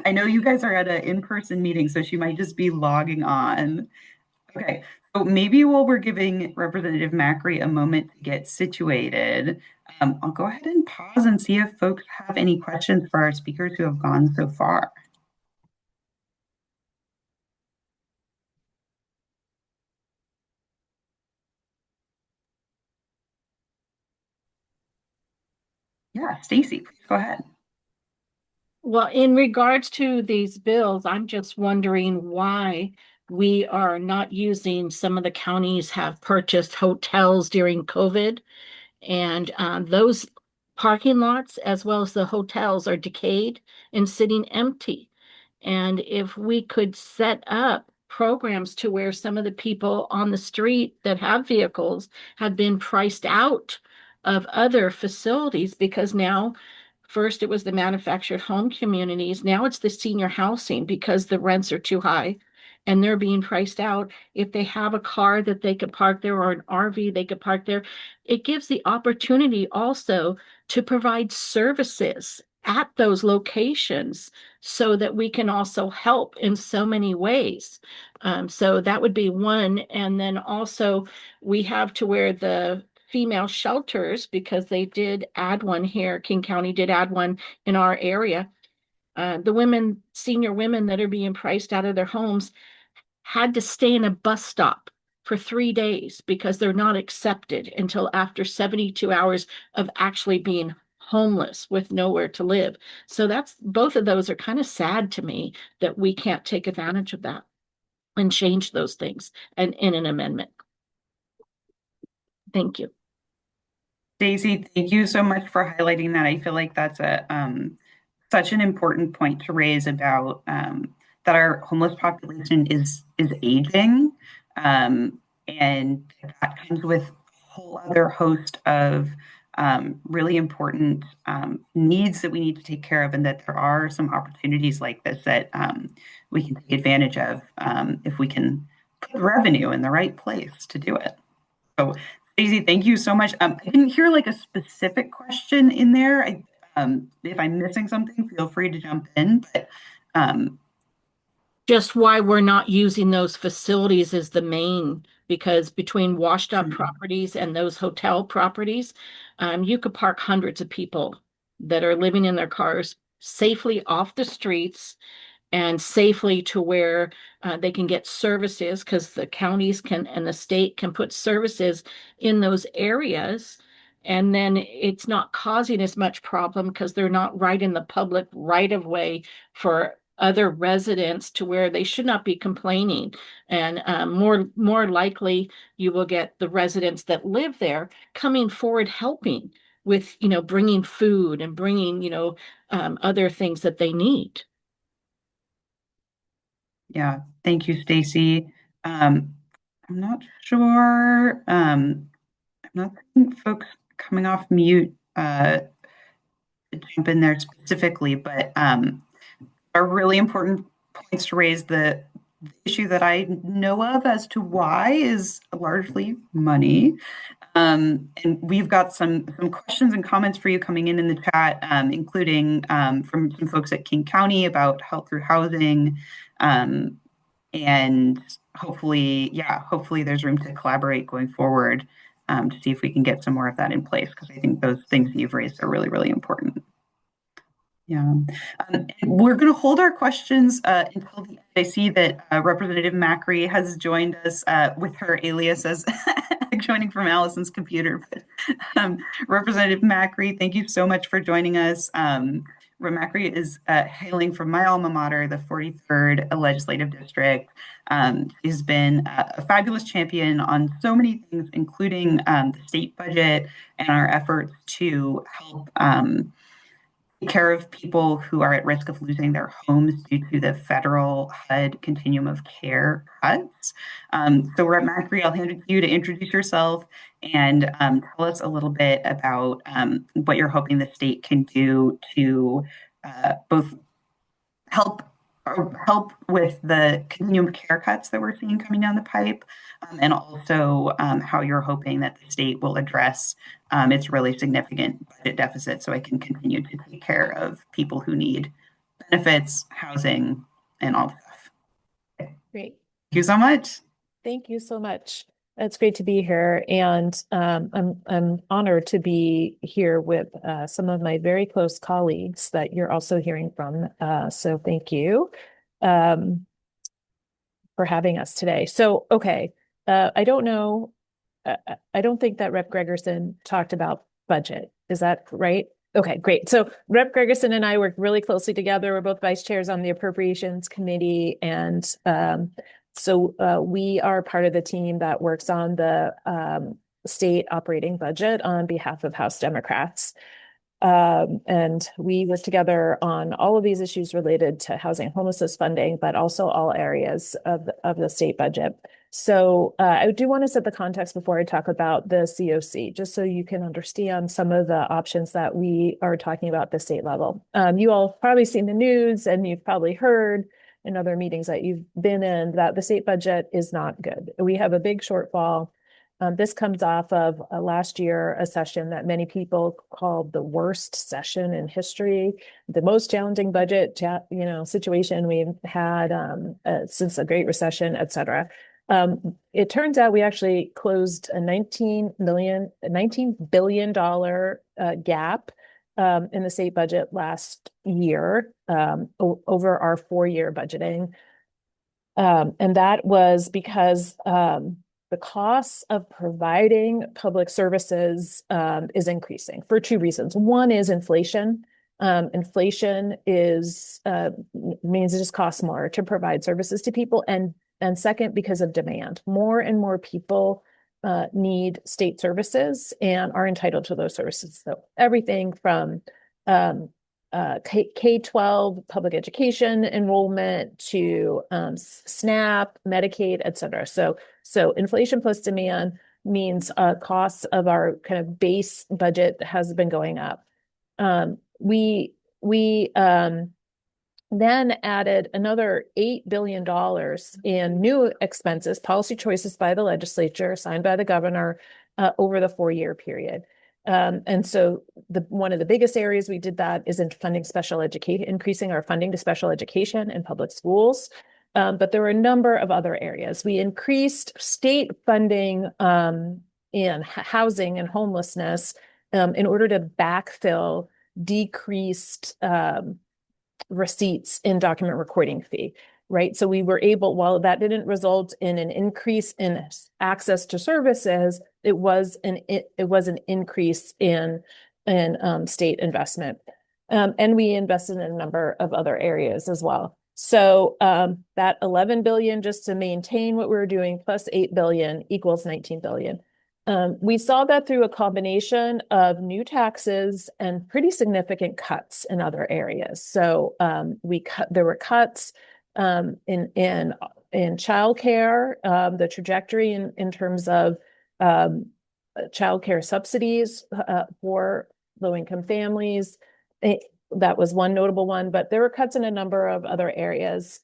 I know you guys are at an in-person meeting, so she might just be logging on. Okay, so maybe while we're giving Representative Macri a moment to get situated, I'll go ahead and pause and see if folks have any questions for our speakers who have gone so far. Yeah, Stacy, please go ahead. Well, in regards to these bills, I'm just wondering why we are not using, some of the counties have purchased hotels during COVID, and those parking lots as well as the hotels are decayed and sitting empty. And if we could set up programs to where some of the people on the street that have vehicles have been priced out of other facilities, because now First, it was the manufactured home communities. Now it's the senior housing because the rents are too high and they're being priced out. If they have a car that they could park there or an RV they could park there, it gives the opportunity also to provide services at those locations so that we can also help in so many ways. So that would be one. And then also we have to where the female shelters, because they did add one here, King County did add one in our area. The women, senior women that are being priced out of their homes had to stay in a bus stop for 3 days because they're not accepted until after 72 hours of actually being homeless with nowhere to live. So that's both of those are kind of sad to me that we can't take advantage of that and change those things and in an amendment. Thank you. Daisy, thank you so much for highlighting that. I feel like that's a such an important point to raise about that our homeless population is aging, and that comes with a whole other host of really important needs that we need to take care of, and that there are some opportunities like this that we can take advantage of if we can put the revenue in the right place to do it. So, Daisy, thank you so much. I didn't hear like a specific question in there. If I'm missing something, feel free to jump in. But just why we're not using those facilities is the main, because between washed up properties and those hotel properties, you could park hundreds of people that are living in their cars safely off the streets and safely to where they can get services, because the counties can and the state can put services in those areas. And then it's not causing as much problem because they're not right in the public right of way for other residents to where they should not be complaining. And more likely you will get the residents that live there coming forward helping with, bringing food and bringing, other things that they need. Yeah, thank you, Stacy. I'm not sure. I'm not seeing folks coming off mute to jump in there specifically, but are really important points to raise. The issue that I know of as to why is largely money. And we've got some questions and comments for you coming in the chat, including from some folks at King County about help through housing. And hopefully there's room to collaborate going forward to see if we can get some more of that in place, because I think those things that you've raised are really, really important. Yeah, we're going to hold our questions until the end. I see that Representative Macri has joined us with her alias as joining from Allison's computer. But, Representative Macri, thank you so much for joining us. Macri is hailing from my alma mater, the 43rd Legislative District. She's been a fabulous champion on so many things, including the state budget and our efforts to help take care of people who are at risk of losing their homes due to the federal HUD continuum of care cuts. So Rep. Macri, I'll hand it to you to introduce yourself and tell us a little bit about what you're hoping the state can do to both help with the continuum of care cuts that we're seeing coming down the pipe, and also how you're hoping that the state will address its really significant budget deficit so it can continue to take care of people who need benefits, housing, and all stuff. Great. Thank you so much. Thank you so much. It's great to be here, and I'm honored to be here with some of my very close colleagues that you're also hearing from. So thank you for having us today. So, okay, I don't know. I don't think that Rep. Gregerson talked about budget. Is that right? Okay, great. So Rep. Gregerson and I work really closely together. We're both vice chairs on the Appropriations Committee, and so we are part of the team that works on the state operating budget on behalf of House Democrats. And we work together on all of these issues related to housing and homelessness funding, but also all areas of the state budget. So I do want to set the context before I talk about the COC, just so you can understand some of the options that we are talking about at the state level. You all have probably seen the news, and you've probably heard in other meetings that you've been in that the state budget is not good. We have a big shortfall. This comes off of last year, a session that many people called the worst session in history, the most challenging budget, situation we've had since the Great Recession, et cetera. It turns out we actually closed a $19 billion gap in the state budget last year over our 4-year budgeting. And that was because the costs of providing public services is increasing for 2 reasons. One is inflation. Inflation means it just costs more to provide services to people, and second, because of demand. More and more people need state services and are entitled to those services. So everything from K-12 public education enrollment to SNAP, Medicaid, et cetera. So inflation plus demand means costs of our kind of base budget has been going up. We then added another $8 billion in new expenses, policy choices by the legislature, signed by the governor over the 4-year period. And so one of the biggest areas we did that is in funding special education, increasing our funding to special education in public schools. But there were a number of other areas. We increased state funding in housing and homelessness in order to backfill decreased receipts in document recording fee, right? So we were able, while that didn't result in an increase in access to services, it was an increase in state investment. And we invested in a number of other areas as well. So that 11 billion just to maintain what we were doing plus 8 billion equals 19 billion. We saw that through a combination of new taxes and pretty significant cuts in other areas. So there were cuts in childcare, the trajectory in terms of childcare subsidies for low-income families. That was one notable one, but there were cuts in a number of other areas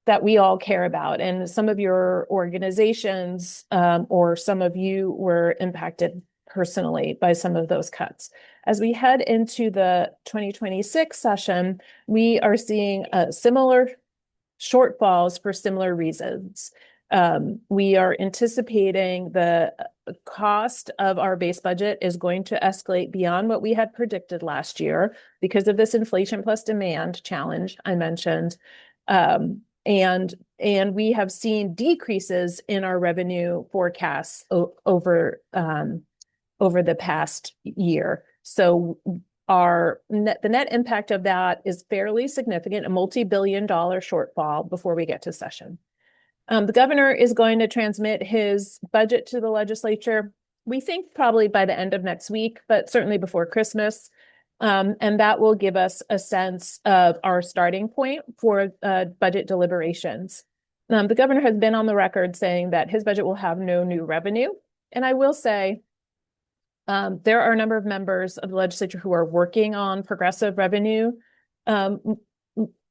that we all care about. And some of your organizations or some of you were impacted personally by some of those cuts. As we head into the 2026 session, we are seeing similar shortfalls for similar reasons. We are anticipating the cost of our base budget is going to escalate beyond what we had predicted last year because of this inflation plus demand challenge I mentioned. And we have seen decreases in our revenue forecasts over the past year. So the net impact of that is fairly significant, a multi-billion-dollar shortfall before we get to session. The governor is going to transmit his budget to the legislature, we think probably by the end of next week, but certainly before Christmas. And that will give us a sense of our starting point for budget deliberations. The governor has been on the record saying that his budget will have no new revenue. And I will say there are a number of members of the legislature who are working on progressive revenue.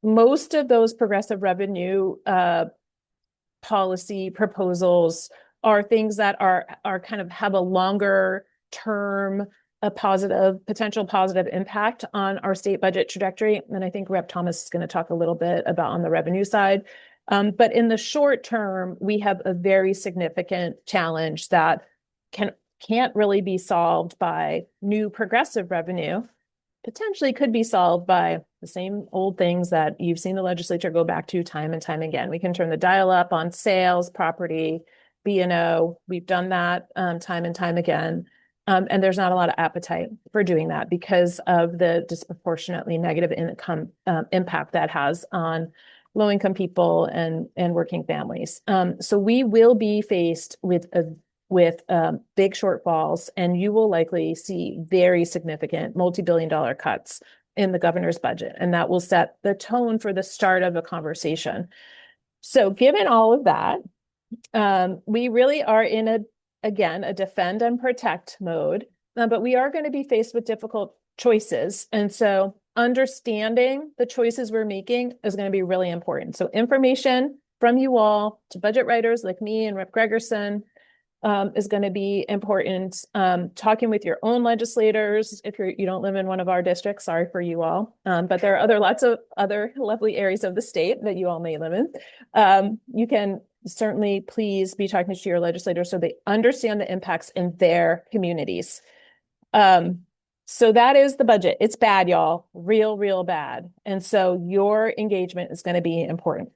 Most of those progressive revenue policy proposals are things that are kind of have a longer term, a potential positive impact on our state budget trajectory. And I think Rep. Thomas is going to talk a little bit about on the revenue side. But in the short term, we have a very significant challenge that can't really be solved by new progressive revenue, potentially could be solved by the same old things that you've seen the legislature go back to time and time again. We can turn the dial up on sales, property, B&O. We've done that time and time again. And there's not a lot of appetite for doing that because of the disproportionately negative income impact that has on low-income people and working families. So we will be faced with a with big shortfalls, and you will likely see very significant multi-billion-dollar cuts in the governor's budget, and that will set the tone for the start of a conversation. So given all of that, we really are in a defend and protect mode, but we are going to be faced with difficult choices. And so understanding the choices we're making is going to be really important. So information from you all to budget writers like me and Rep. Gregerson is going to be important. Talking with your own legislators, if you don't live in one of our districts, sorry for you all. But there are lots of other lovely areas of the state that you all may live in. You can certainly please be talking to your legislators so they understand the impacts in their communities. So that is the budget. It's bad, y'all. Real bad. And so your engagement is going to be important.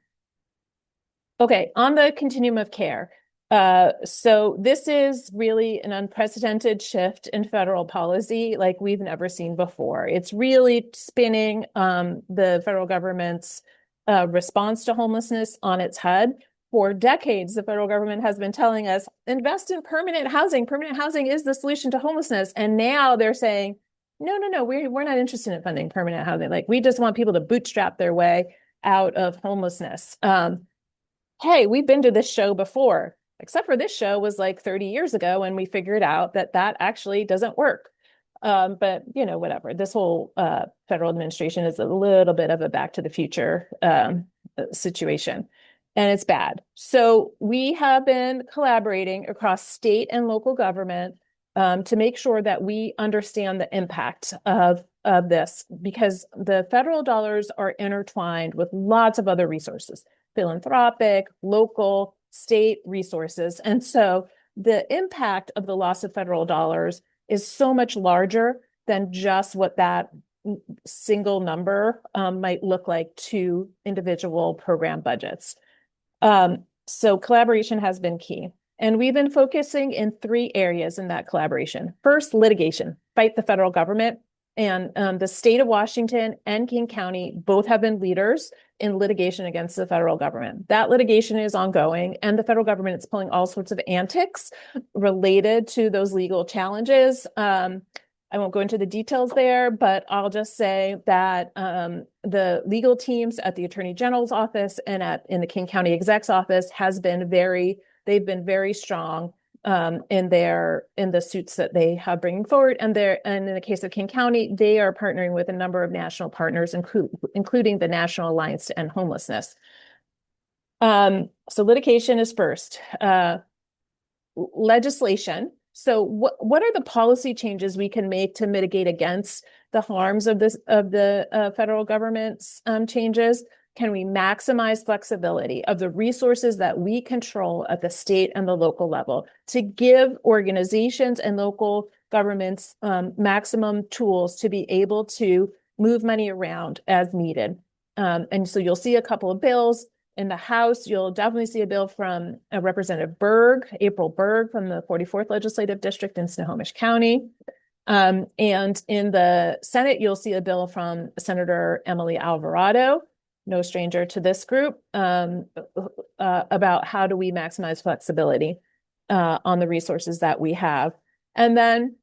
Okay, on the continuum of care. So this is really an unprecedented shift in federal policy like we've never seen before. It's really spinning the federal government's response to homelessness on its head. For decades, the federal government has been telling us, invest in permanent housing. Permanent housing is the solution to homelessness. And now they're saying, no, we're not interested in funding permanent housing. Like, we just want people to bootstrap their way out of homelessness. Hey, we've been to this show before, except for this show was like 30 years ago, and we figured out that actually doesn't work. But, whatever. This whole federal administration is a little bit of a back to the future situation, and it's bad. So we have been collaborating across state and local government to make sure that we understand the impact of this, because the federal dollars are intertwined with lots of other resources, philanthropic, local, state resources. And so the impact of the loss of federal dollars is so much larger than just what that single number might look like to individual program budgets. So collaboration has been key. And we've been focusing in 3 areas in that collaboration. First, litigation, fight the federal government. And the state of Washington and King County both have been leaders in litigation against the federal government. That litigation is ongoing, and the federal government is pulling all sorts of antics related to those legal challenges. I won't go into the details there, but I'll just say that the legal teams at the Attorney General's office and in the King County Exec's office they've been very strong in the suits that they have bringing forward. And in the case of King County, they are partnering with a number of national partners, including the National Alliance to End Homelessness. So litigation is first. Legislation. So what are the policy changes we can make to mitigate against the harms of the federal government's changes? Can we maximize flexibility of the resources that we control at the state and the local level to give organizations and local governments maximum tools to be able to move money around as needed? And so you'll see a couple of bills in the House. You'll definitely see a bill from Representative April Berg from the 44th Legislative District in Snohomish County. And in the Senate, you'll see a bill from Senator Emily Alvarado, no stranger to this group, about how do we maximize flexibility on the resources that we have. And then,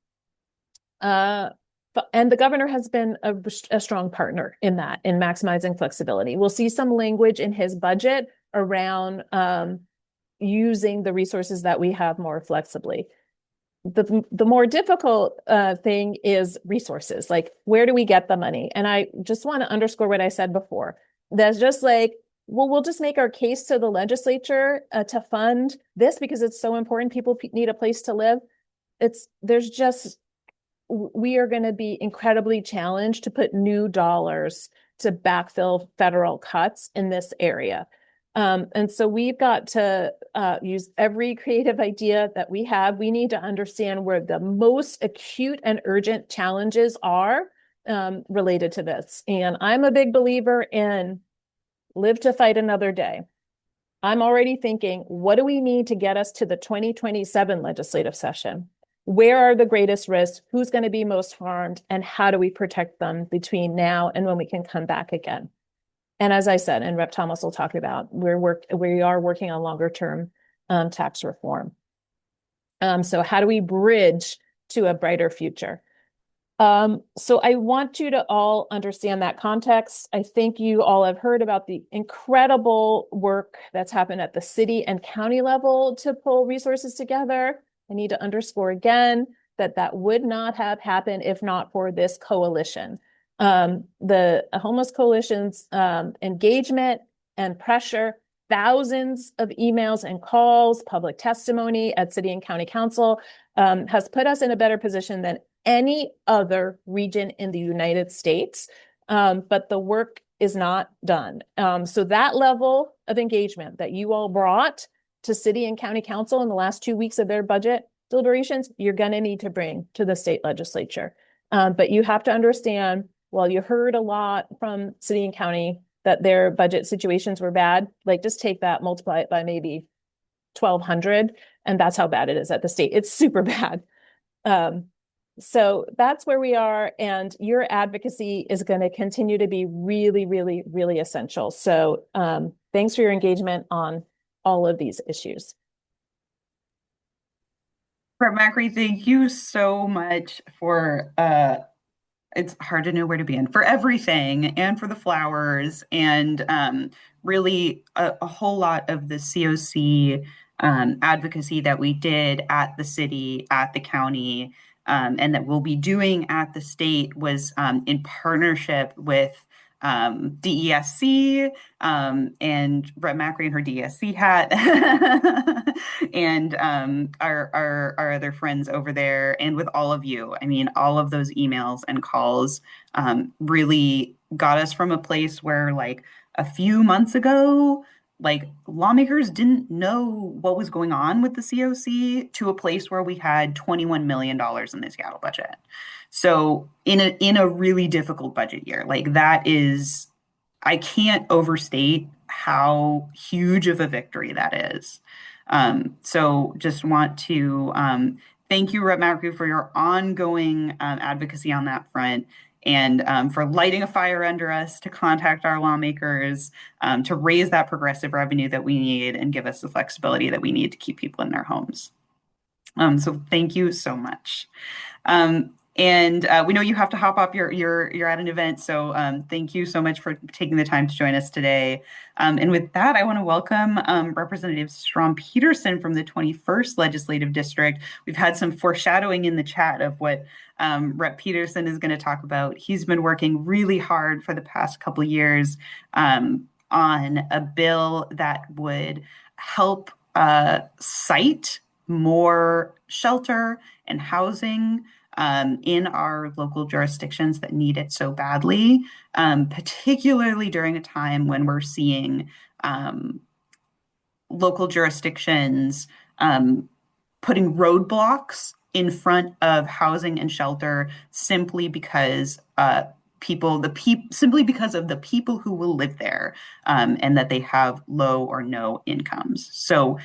and the governor has been a strong partner in that, in maximizing flexibility. We'll see some language in his budget around using the resources that we have more flexibly. The more difficult thing is resources, like where do we get the money? And I just want to underscore what I said before. That's just like, well, we'll just make our case to the legislature to fund this because it's so important. People need a place to live. We are going to be incredibly challenged to put new dollars to backfill federal cuts in this area. And so we've got to use every creative idea that we have. We need to understand where the most acute and urgent challenges are related to this. And I'm a big believer in live to fight another day. I'm already thinking, what do we need to get us to the 2027 legislative session? Where are the greatest risks? Who's going to be most harmed? And how do we protect them between now and when we can come back again? And as I said, and Rep. Thomas will talk about, we are working on longer term tax reform. So how do we bridge to a brighter future? So I want you to all understand that context. I think you all have heard about the incredible work that's happened at the city and county level to pull resources together. I need to underscore again that that would not have happened if not for this coalition. The Homeless Coalition's engagement and pressure, thousands of emails and calls, public testimony at city and county council has put us in a better position than any other region in the United States, but the work is not done. So that level of engagement that you all brought to city and county council in the last 2 weeks of their budget deliberations, you're going to need to bring to the state legislature. But you have to understand, while you heard a lot from city and county that their budget situations were bad, like just take that, multiply it by maybe 1,200, and that's how bad it is at the state. It's super bad. So that's where we are, and your advocacy is going to continue to be really, really, really essential. So thanks for your engagement on all of these issues. Brett Macri, thank you so much for it's hard to know where to begin, for everything and for the flowers, and really a whole lot of the COC advocacy that we did at the city, at the county, and that we'll be doing at the state was in partnership with DESC and Brett Macri and her DESC hat and our other friends over there, and with all of you. I mean, all of those emails and calls really got us from a place where, like, a few months ago, like, lawmakers didn't know what was going on with the COC, to a place where we had $21 million in the Seattle budget. So in a really difficult budget year, like, that is, I can't overstate how huge of a victory that is. So just want to thank you, Rep. Macri, for your ongoing advocacy on that front, and for lighting a fire under us to contact our lawmakers to raise that progressive revenue that we need and give us the flexibility that we need to keep people in their homes. So thank you so much. And we know you have to hop off. You're at an event, so thank you so much for taking the time to join us today. And with that, I want to welcome Representative Strom Peterson from the 21st Legislative District. We've had some foreshadowing in the chat of what Rep. Peterson is going to talk about. He's been working really hard for the past couple of years on a bill that would help site more shelter and housing in our local jurisdictions that need it so badly, particularly during a time when we're seeing local jurisdictions putting roadblocks in front of housing and shelter simply because simply because of the people who will live there, and that they have low or no incomes. So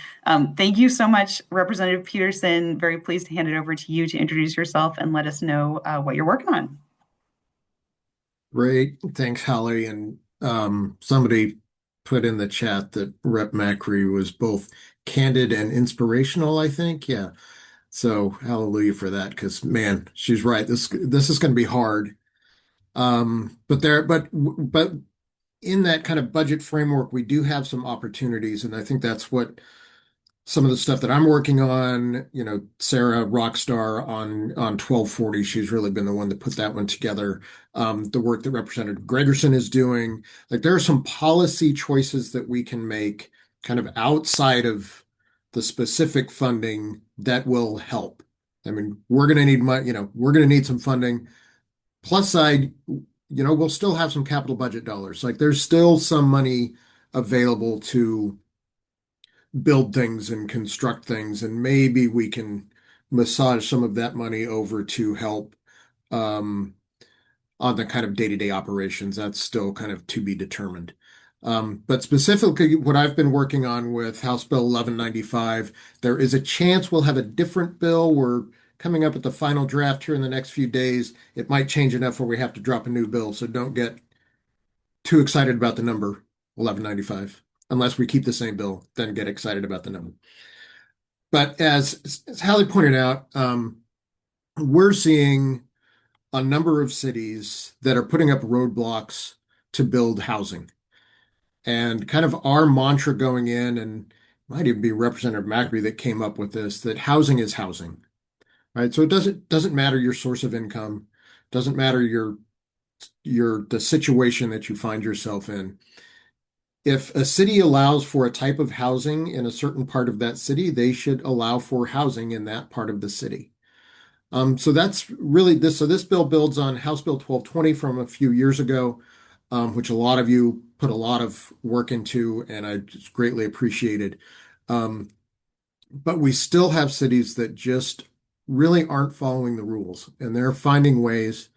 thank you so much, Representative Peterson. Very pleased to hand it over to you to introduce yourself and let us know what you're working on. Great. Thanks, Holly. And somebody put in the chat that Rep. Macri was both candid and inspirational, I think. Yeah. So hallelujah for that, because, man, she's right. This is going to be hard. But in that kind of budget framework, we do have some opportunities, and I think that's what some of the stuff that I'm working on. Sarah Rockstar on 1240, she's really been the one to put that one together. The work that Representative Gregerson is doing, like, there are some policy choices that we can make kind of outside of the specific funding that will help. I mean, we're going to need we're going to need some funding. Plus side, we'll still have some capital budget dollars. Like, there's still some money available to build things and construct things, and maybe we can massage some of that money over to help on the kind of day-to-day operations. That's still kind of to be determined. But specifically, what I've been working on with House Bill 1195, there is a chance we'll have a different bill. We're coming up with the final draft here in the next few days. It might change enough where we have to drop a new bill, so don't get too excited about the number 1195. Unless we keep the same bill, then get excited about the number. But as Hallie pointed out, we're seeing a number of cities that are putting up roadblocks to build housing. And kind of our mantra going in, and might even be Representative Macri that came up with this, that housing is housing, right? So it doesn't matter your source of income, doesn't matter the situation that you find yourself in. If a city allows for a type of housing in a certain part of that city, they should allow for housing in that part of the city. So that's really this. So this bill builds on House Bill 1220 from a few years ago, which a lot of you put a lot of work into, and I just greatly appreciated. But we still have cities that just really aren't following the rules, and they're finding ways,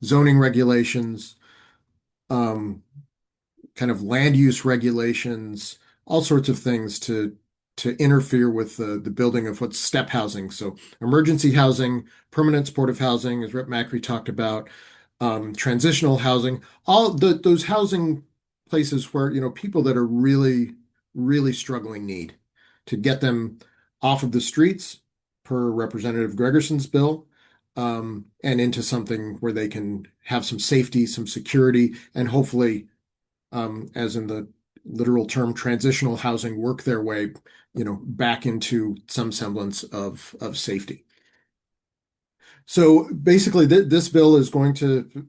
zoning regulations, um, kind of land use regulations, all sorts of things to interfere with the building of what's step housing. So emergency housing, permanent supportive housing, as Rep. Macri talked about, transitional housing, all those housing places where, people that are really, really struggling need to get them off of the streets per Representative Gregerson's bill, and into something where they can have some safety, some security, and hopefully, as in the literal term, transitional housing, work their way, back into some semblance of safety. So basically, this bill is going to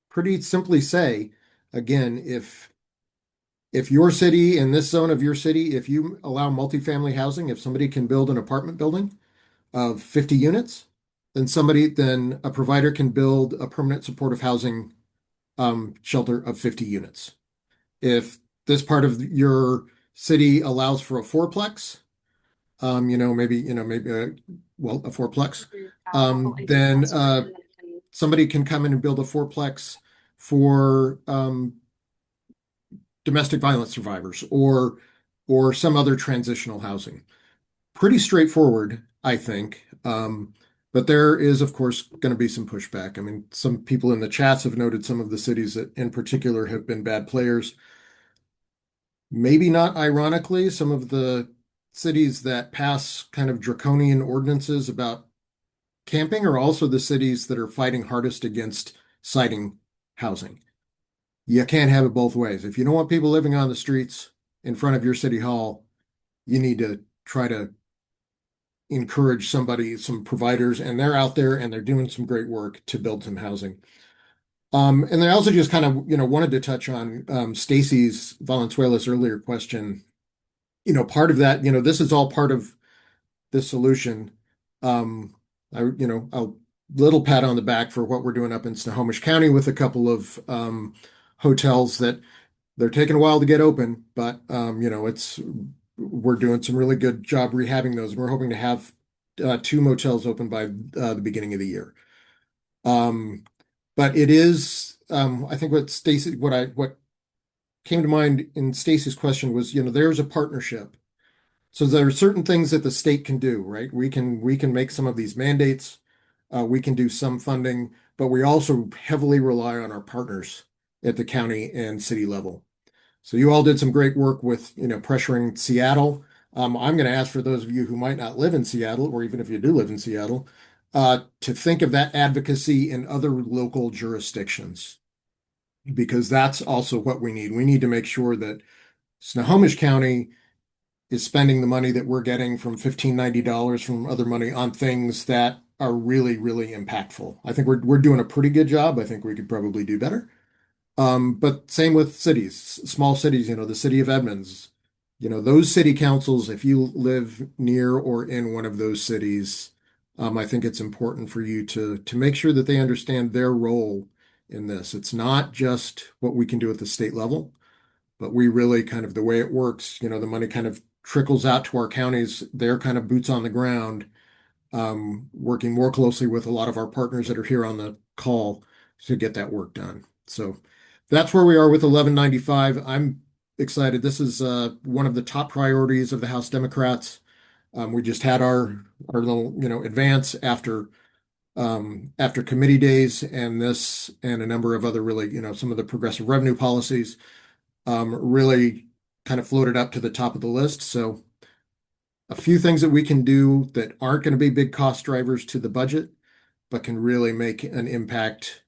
pretty simply say, again, if your city, in this zone of your city, if you allow multifamily housing, if somebody can build an apartment building of 50 units, then a provider can build a permanent supportive housing shelter of 50 units. If this part of your city allows for a fourplex, maybe a fourplex, then somebody can come in and build a fourplex for domestic violence survivors or some other transitional housing. Pretty straightforward, I think. But there is, of course, going to be some pushback. I mean, some people in the chats have noted some of the cities that in particular have been bad players. Maybe not ironically, some of the cities that pass kind of draconian ordinances about camping are also the cities that are fighting hardest against siting housing. You can't have it both ways. If you don't want people living on the streets in front of your city hall, you need to try to encourage some providers, and they're out there and they're doing some great work to build some housing. And I also just kind of, wanted to touch on Stacy's Valenzuela's earlier question. Part of that, this is all part of this solution. A little pat on the back for what we're doing up in Snohomish County with a couple of hotels that they're taking a while to get open, but we're doing some really good job rehabbing those. We're hoping to have 2 motels open by the beginning of the year. But it is, I think what came to mind in Stacy's question was, there's a partnership. So there are certain things that the state can do, right? We can make some of these mandates. We can do some funding, but we also heavily rely on our partners at the county and city level. So you all did some great work with, pressuring Seattle. I'm going to ask for those of you who might not live in Seattle, or even if you do live in Seattle, to think of that advocacy in other local jurisdictions, because that's also what we need. We need to make sure that Snohomish County is spending the money that we're getting from $1590 from other money on things that are really, really impactful. I think we're doing a pretty good job. I think we could probably do better. But same with cities, small cities, the city of Edmonds, those city councils, if you live near or in one of those cities, I think it's important for you to make sure that they understand their role in this. It's not just what we can do at the state level, but we really kind of the way it works, the money kind of trickles out to our counties. They're kind of boots on the ground, working more closely with a lot of our partners that are here on the call to get that work done. So that's where we are with 1195. I'm excited. This is one of the top priorities of the House Democrats. We just had our little, advance after committee days, and this and a number of other really, some of the progressive revenue policies really kind of floated up to the top of the list. So a few things that we can do that aren't going to be big cost drivers to the budget, but can really make an impact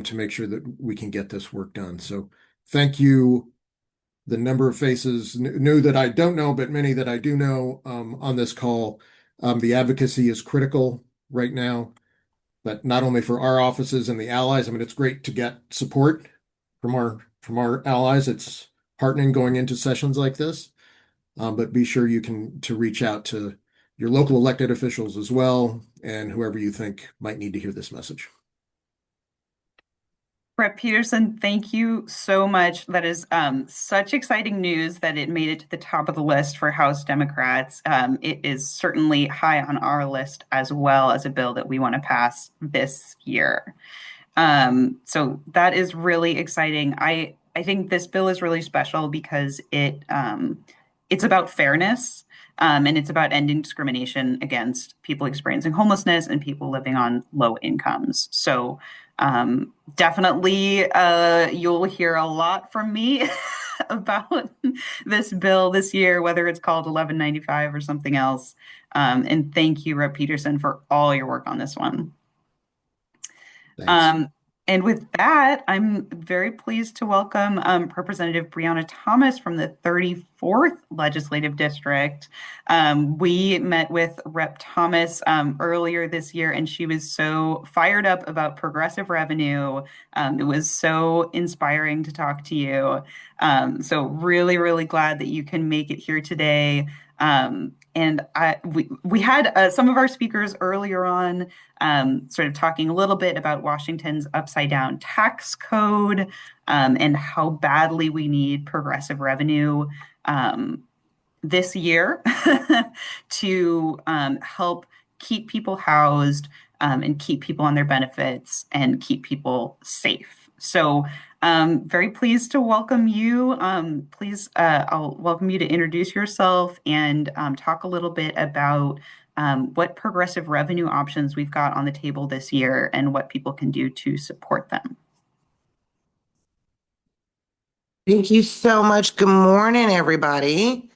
to make sure that we can get this work done. So thank you. The number of faces new that I don't know, but many that I do know on this call. The advocacy is critical right now, but not only for our offices and the allies. I mean, it's great to get support from our allies. It's heartening going into sessions like this. But be sure you can to reach out to your local elected officials as well, and whoever you think might need to hear this message. Rep. Peterson, thank you so much. That is such exciting news that it made it to the top of the list for House Democrats. It is certainly high on our list as well as a bill that we want to pass this year. So that is really exciting. I think this bill is really special because it's about fairness, and it's about ending discrimination against people experiencing homelessness and people living on low incomes. So definitely you'll hear a lot from me about this bill this year, whether it's called 1195 or something else. And thank you, Rep. Peterson, for all your work on this one. Thanks. And with that, I'm very pleased to welcome Representative Brianna Thomas from the 34th Legislative District. We met with Rep. Thomas earlier this year, and she was so fired up about progressive revenue. It was so inspiring to talk to you. So really, really glad that you can make it here today. And we had some of our speakers earlier on sort of talking a little bit about Washington's upside down tax code and how badly we need progressive revenue this year to help keep people housed and keep people on their benefits and keep people safe. So very pleased to welcome you. Please, I'll welcome you to introduce yourself and talk a little bit about what progressive revenue options we've got on the table this year and what people can do to support them. Thank you so much. Good morning, everybody.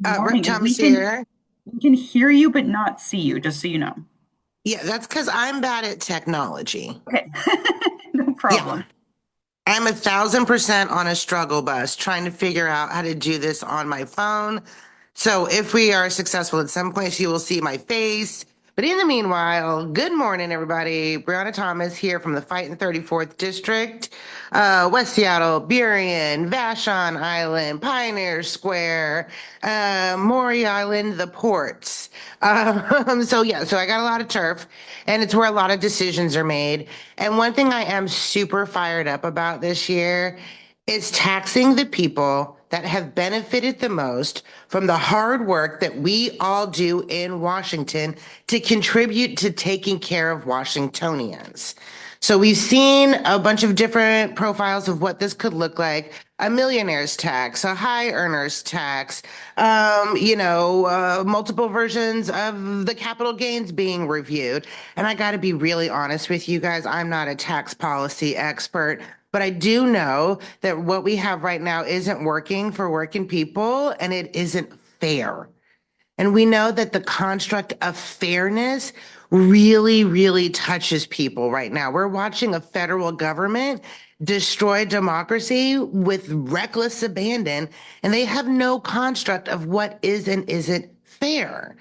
Good morning. Rep. Thomas here. We can hear you but not see you, just so you know. Yeah, that's because I'm bad at technology. Okay, no problem. Yeah. I'm 1,000% on a struggle bus trying to figure out how to do this on my phone. So if we are successful at some point, you will see my face. But in the meanwhile, good morning, everybody. Brianna Thomas here from the Fightin' 34th District, West Seattle, Burien, Vashon Island, Pioneer Square, Maury Island, the ports. So I got a lot of turf, and it's where a lot of decisions are made. And one thing I am super fired up about this year is taxing the people that have benefited the most from the hard work that we all do in Washington to contribute to taking care of Washingtonians. So we've seen a bunch of different profiles of what this could look like. A millionaire's tax, a high earner's tax, multiple versions of the capital gains being reviewed. And I got to be really honest with you guys, I'm not a tax policy expert, but I do know that what we have right now isn't working for working people and it isn't fair. And we know that the construct of fairness really, really touches people right now. We're watching a federal government destroy democracy with reckless abandon, and they have no construct of what is and isn't fair.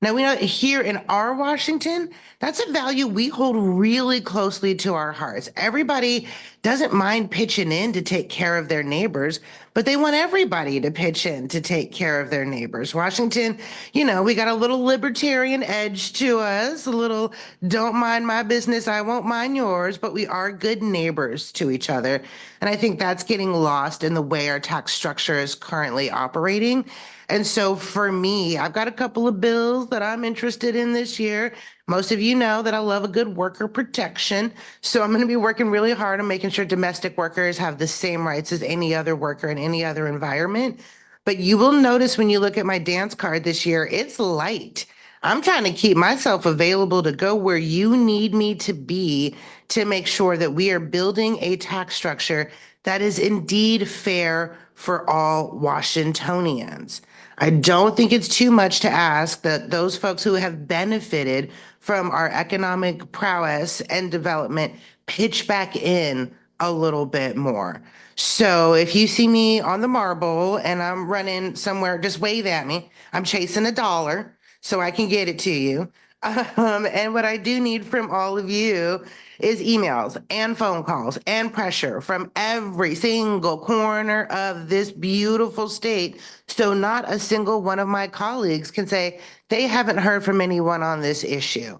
Now, we know here in our Washington, that's a value we hold really closely to our hearts. Everybody doesn't mind pitching in to take care of their neighbors, but they want everybody to pitch in to take care of their neighbors. Washington, we got a little libertarian edge to us, a little don't mind my business, I won't mind yours, but we are good neighbors to each other. And I think that's getting lost in the way our tax structure is currently operating. And so for me, I've got a couple of bills that I'm interested in this year. Most of you know that I love a good worker protection. So I'm going to be working really hard on making sure domestic workers have the same rights as any other worker in any other environment. But you will notice when you look at my dance card this year, it's light. I'm trying to keep myself available to go where you need me to be to make sure that we are building a tax structure that is indeed fair for all Washingtonians. I don't think it's too much to ask that those folks who have benefited from our economic prowess and development pitch back in a little bit more. So if you see me on the marble and I'm running somewhere, just wave at me. I'm chasing a dollar so I can get it to you. And what I do need from all of you is emails and phone calls and pressure from every single corner of this beautiful state. So not a single one of my colleagues can say they haven't heard from anyone on this issue.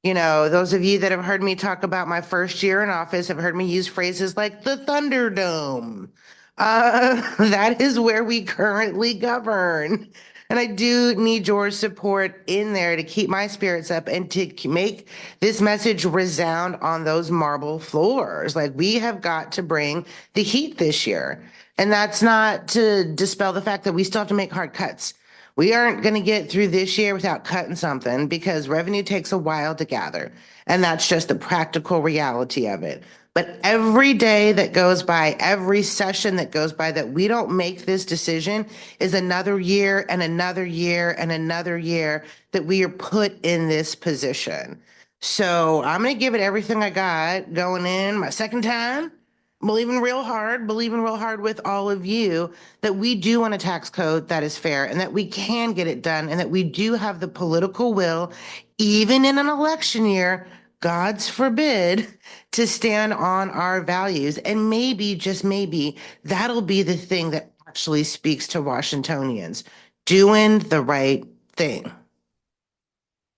You know, those of you that have heard me talk about my first year in office have heard me use phrases like the Thunderdome. That is where we currently govern. And I do need your support in there to keep my spirits up and to make this message resound on those marble floors. Like, we have got to bring the heat this year. And that's not to dispel the fact that we still have to make hard cuts. We aren't going to get through this year without cutting something because revenue takes a while to gather. And that's just the practical reality of it. But every day that goes by, every session that goes by that we don't make this decision is another year and another year and another year that we are put in this position. So I'm going to give it everything I got going in my second time, believing real hard with all of you that we do want a tax code that is fair and that we can get it done and that we do have the political will, even in an election year, God's forbid, to stand on our values. And maybe, just maybe, that'll be the thing that actually speaks to Washingtonians, doing the right thing.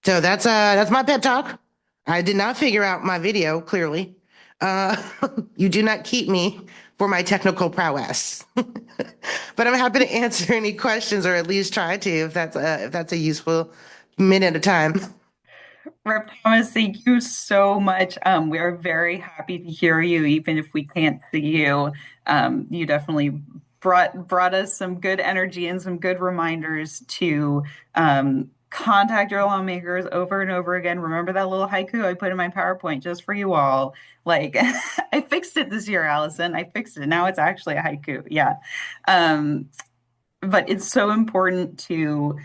So that's my pep talk. I did not figure out my video, clearly. Uh, you do not keep me for my technical prowess. But I'm happy to answer any questions or at least try to if that's a useful minute of time. Rep Thomas, thank you so much. We are very happy to hear you, even if we can't see you. You definitely brought us some good energy and some good reminders to contact your lawmakers over and over again. Remember that little haiku I put in my PowerPoint just for you all? Like, I fixed it this year, Allison. I fixed it. Now it's actually a haiku. Yeah. But it's so important to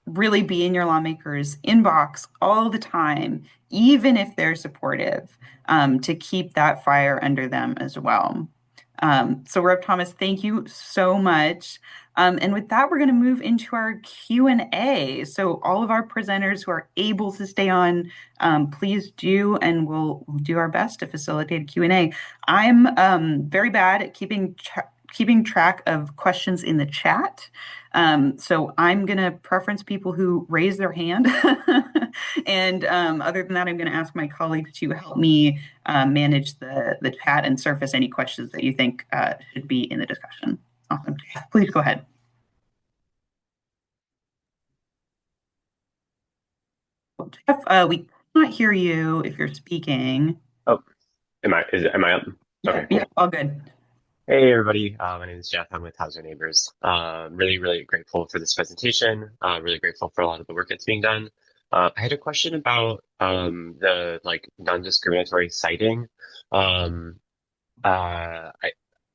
really be in your lawmakers' inbox all the time, even if they're supportive, to keep that fire under them as well. So Rep Thomas, thank you so much. And with that, we're going to move into our Q&A. So all of our presenters who are able to stay on, please do, and we'll do our best to facilitate a Q&A. I'm very bad at keeping track of questions in the chat. So I'm going to preference people who raise their hand. And other than that, I'm going to ask my colleagues to help me manage the chat and surface any questions that you think should be in the discussion. Awesome. Please go ahead. Jeff, we cannot hear you if you're speaking. Oh, am I up? Okay, cool. Yeah, all good. Hey everybody, my name is Jeff. I'm with House Our Neighbors. Really grateful for this presentation. Really grateful for a lot of the work that's being done. I had a question about the non-discriminatory citing.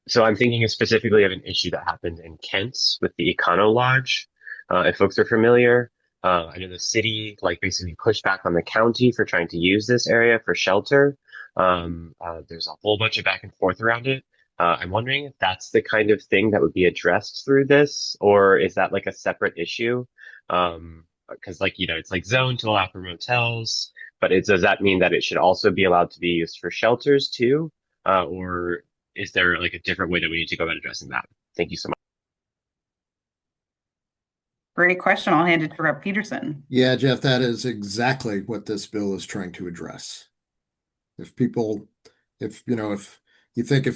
So I'm thinking specifically of an issue that happened in Kent with the Econo Lodge. If folks are familiar, I know the city basically pushed back on the county for trying to use this area for shelter. There's a whole bunch of back and forth around it. I'm wondering if that's the kind of thing that would be addressed through this, or is that a separate issue? Because it's zoned to allow for motels, but does that mean that it should also be allowed to be used for shelters too? Or is there a different way that we need to go about addressing that? Thank you so much. Great question. I'll hand it to Rep. Peterson. Yeah, Jeff, that is exactly what this bill is trying to address. If you think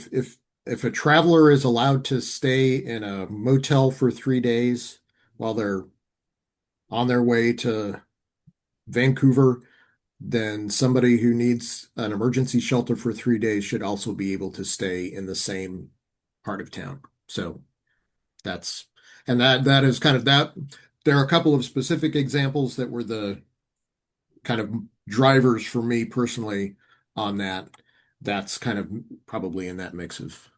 if a traveler is allowed to stay in a motel for 3 days while they're on their way to Vancouver, then somebody who needs an emergency shelter for 3 days should also be able to stay in the same part of town. So that is kind of that. There are a couple of specific examples that were the kind of drivers for me personally on that. that's kind of probably in that mix of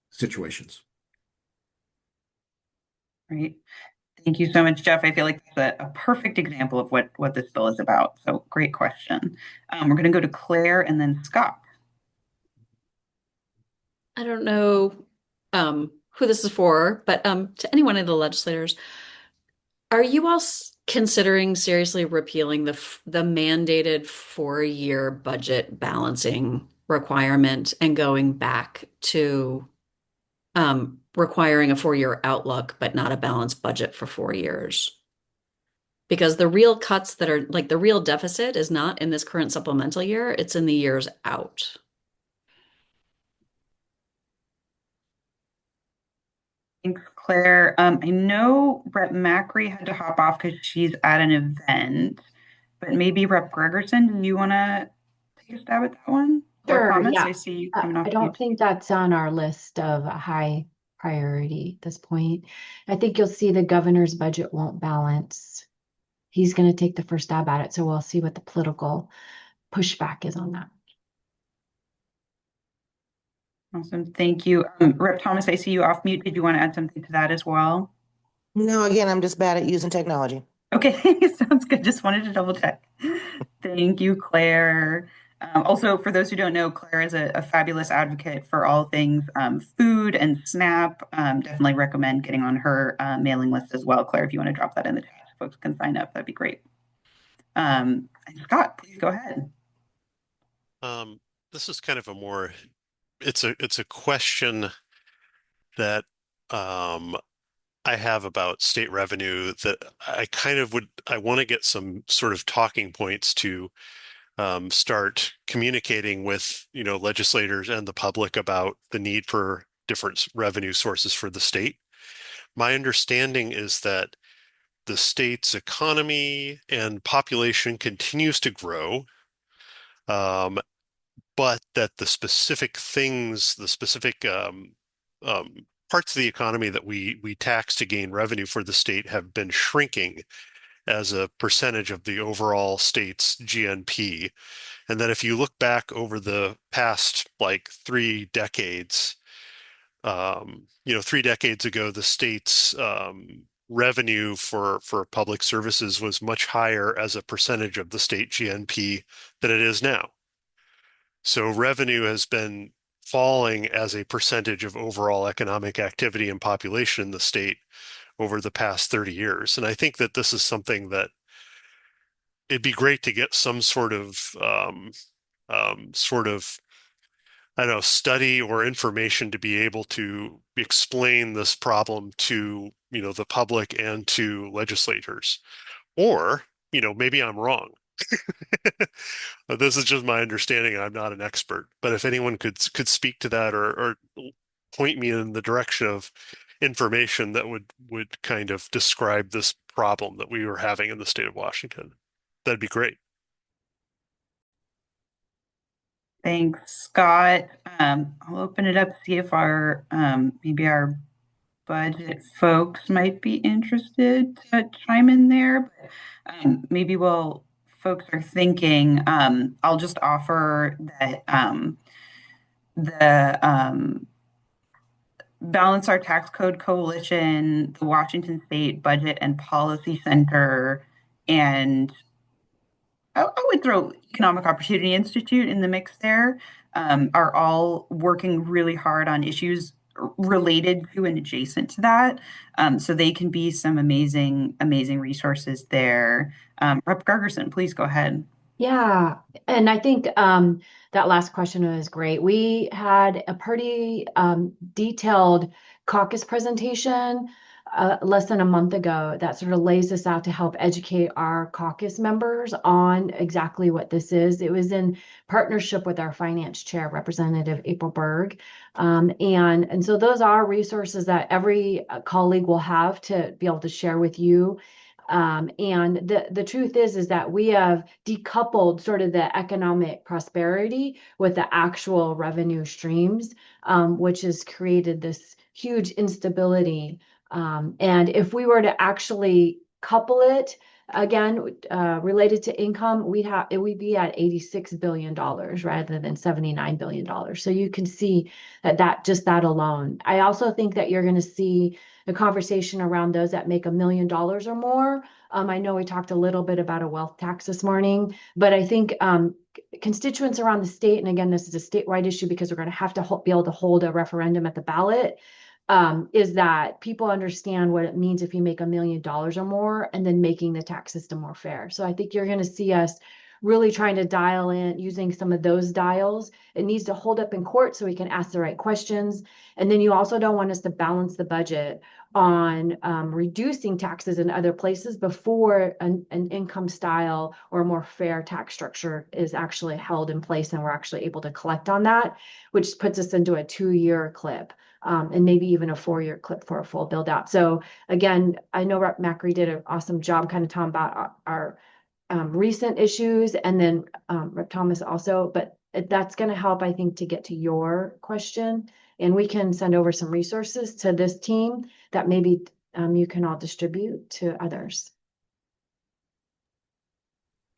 situations. Great. Thank you so much, Jeff. I feel like that's a perfect example of what this bill is about. So great question. We're going to go to Claire and then Scott. I don't know who this is for, but to any one of the legislators, are you all considering seriously repealing the mandated 4-year budget balancing requirement and going back to requiring a 4-year outlook, but not a balanced budget for 4 years? Because the real cuts that are like the real deficit is not in this current supplemental year, it's in the years out. Thanks, Claire. I know Rep. Macri had to hop off because she's at an event, but maybe Rep. Gregerson, do you want to take a stab at that one? Or Sure, Thomas, yeah. I see you coming off I don't mute. think that's on our list of a high priority at this point. I think you'll see the governor's budget won't balance. He's going to take the first stab at it, so we'll see what the political pushback is on that. Awesome, thank you. Rep. Thomas, I see you off mute. Did you want to add something to that as well? No, again, I'm just bad at using technology. Okay, sounds good. Just wanted to double check. Thank you, Claire. Also, for those who don't know, Claire is a fabulous advocate for all things food and SNAP. Definitely recommend getting on her mailing list as well. Claire, if you want to drop that in the chat, so folks can sign up, that'd be great. And Scott, please go ahead. This is kind of a more, it's a question that I have about state revenue that I want to get some sort of talking points to start communicating with, legislators and the public about the need for different revenue sources for the state. My understanding is that the state's economy and population continues to grow, but that the specific things, the specific parts of the economy that we tax to gain revenue for the state have been shrinking as a percentage of the overall state's GNP. And that if you look back over the past like 3 decades, 3 decades ago, the state's revenue for public services was much higher as a percentage of the state GNP than it is now. So revenue has been falling as a percentage of overall economic activity and population in the state over the past 30 years. And I think that this is something that it'd be great to get some sort of I don't know, study or information to be able to explain this problem to, the public and to legislators. Or, maybe I'm wrong. This is just my understanding. I'm not an expert, but if anyone could speak to that or point me in the direction of information that would kind of describe this problem that we were having in the state of Washington, that'd be great. Thanks, Scott. I'll open it up, see if maybe our budget folks might be interested to chime in there. But maybe while folks are thinking, I'll just offer that the Balance Our Tax Code Coalition, the Washington State Budget and Policy Center, and I would throw Economic Opportunity Institute in the mix there, are all working really hard on issues related to and adjacent to that. So they can be some amazing resources there. Rep. Gregerson, please go ahead. Yeah, and I think that last question was great. We had a pretty detailed caucus presentation less than a month ago that sort of lays this out to help educate our caucus members on exactly what this is. It was in partnership with our finance chair, Representative April Berg. And so those are resources that every colleague will have to be able to share with you. And the truth is that we have decoupled sort of the economic prosperity with the actual revenue streams, which has created this huge instability. And if we were to actually couple it, Again, related to income, it would be at $86 billion rather than $79 billion. So you can see that just that alone. I also think that you're going to see a conversation around those that make $1 million or more. I know we talked a little bit about a wealth tax this morning, but I think constituents around the state, and again, this is a statewide issue because we're going to have to be able to hold a referendum at the ballot, is that people understand what it means if you make $1 million or more, and then making the tax system more fair. So I think you're going to see us really trying to dial in using some of those dials. It needs to hold up in court so we can ask the right questions. And then you also don't want us to balance the budget on reducing taxes in other places before an income style or a more fair tax structure is actually held in place and we're actually able to collect on that, which puts us into a 2-year clip. And maybe even a 4-year clip for a full build out. So again, I know Rep. Macri did an awesome job kind of talking about our recent issues, and then Rep. Thomas also, but that's going to help, I think, to get to your question. And we can send over some resources to this team that maybe you can all distribute to others.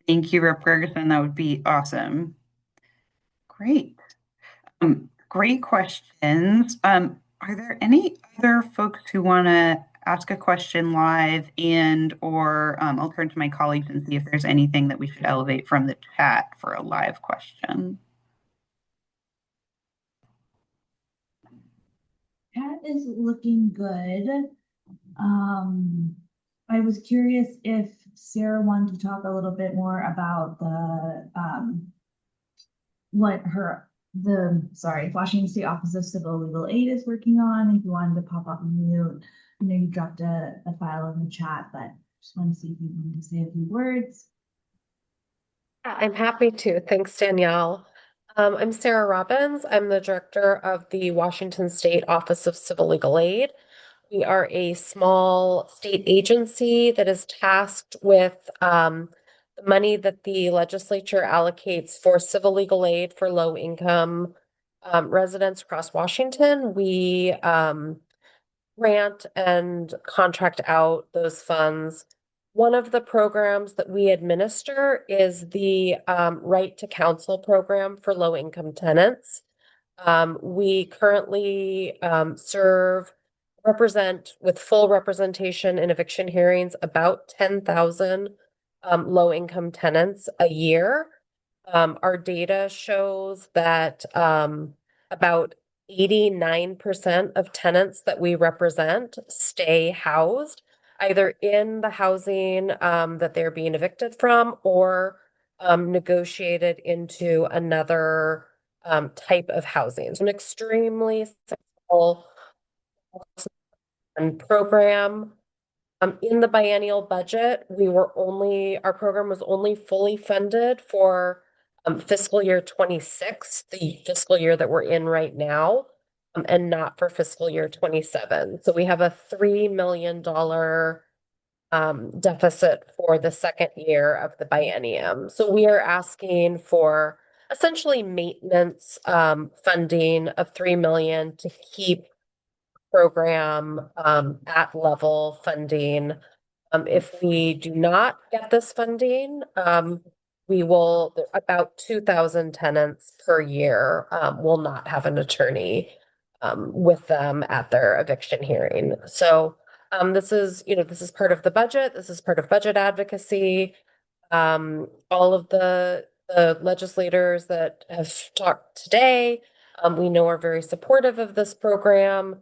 Thank you, Rep. Gregerson. That would be awesome. Great. Great questions. Are there any other folks who want to ask a question live, and or I'll turn to my colleagues and see if there's anything that we should elevate from the chat for a live question. Chat is looking good. I was curious if Sarah wanted to talk a little bit more about what Washington State Office of Civil Legal Aid is working on. If you wanted to pop up and mute, I know you dropped a file in the chat, but just want to see if you wanted to say a few words. I'm happy to. Thanks, Danielle. I'm Sarah Robbins. I'm the director of the Washington State Office of Civil Legal Aid. We are a small state agency that is tasked with the money that the legislature allocates for civil legal aid for low-income residents across Washington. We grant and contract out those funds. One of the programs that we administer is the Right to Counsel program for low-income tenants. We currently represent with full representation in eviction hearings about 10,000 low-income tenants a year. Our data shows that about 89% of tenants that we represent stay housed, either in the housing that they're being evicted from or negotiated into another type of housing. It's an extremely successful program. In the biennial budget, our program was only fully funded for fiscal year 26, the fiscal year that we're in right now, and not for fiscal year 27. So we have a $3 million deficit for the second year of the biennium. So we are asking for essentially maintenance funding of $3 million to keep program at level funding. If we do not get this funding, about 2,000 tenants per year will not have an attorney with them at their eviction hearing. So this is part of the budget. This is part of budget advocacy. All of the legislators that have talked today, we know are very supportive of this program.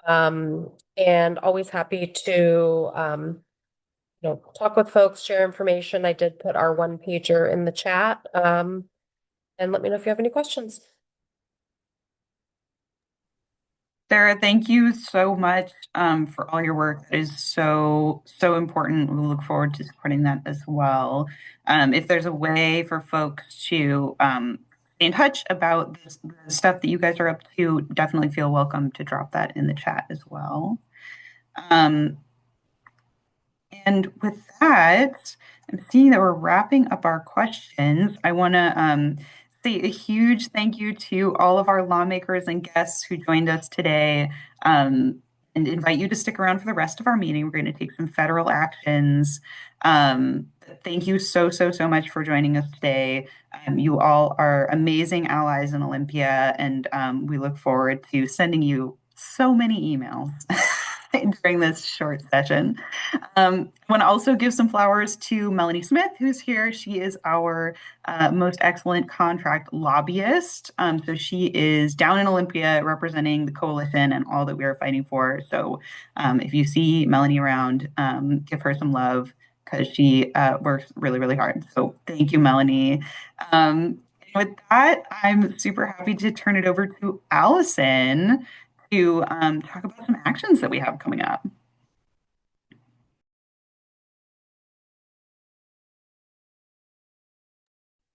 And always happy to, talk with folks, share information. I did put our one-pager in the chat, and let me know if you have any questions. Sarah, thank you so much for all your work. It is so important. We look forward to supporting that as well. If there's a way for folks to stay in touch about the stuff that you guys are up to, definitely feel welcome to drop that in the chat as well. And with that, I'm seeing that we're wrapping up our questions. I want to say a huge thank you to all of our lawmakers and guests who joined us today. And and invite you to stick around for the rest of our meeting. We're going to take some federal actions. Thank you so much for joining us today. You all are amazing allies in Olympia, and we look forward to sending you so many emails during this short session. I want to also give some flowers to Melanie Smith, who's here. She is our most excellent contract lobbyist. So she is down in Olympia representing the coalition and all that we are fighting for. So if you see Melanie around, give her some love because she works really hard. So thank you, Melanie. With that, I'm super happy to turn it over to Allison to talk about some actions that we have coming up.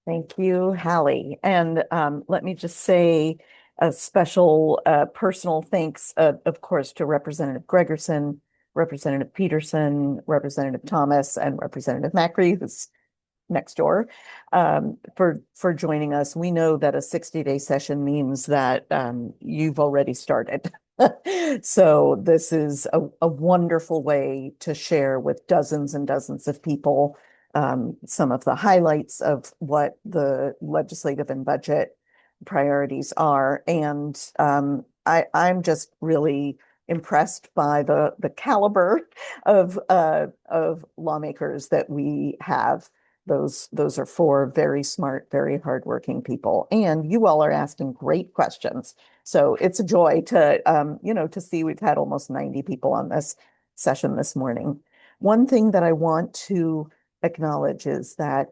Thank you, Hallie. And let me just say a special personal thanks, of course, to Representative Gregerson, Representative Peterson, Representative Thomas, and Representative Macri, who's next door, for joining us. We know that a 60-day session means that you've already started. So this is a wonderful way to share with dozens and dozens of people some of the highlights of what the legislative and budget priorities are. And I'm just really impressed by the caliber of lawmakers that we have. Those are four very smart, very hardworking people. And you all are asking great questions. So it's a joy to, to see we've had almost 90 people on this session this morning. One thing that I want to acknowledge is that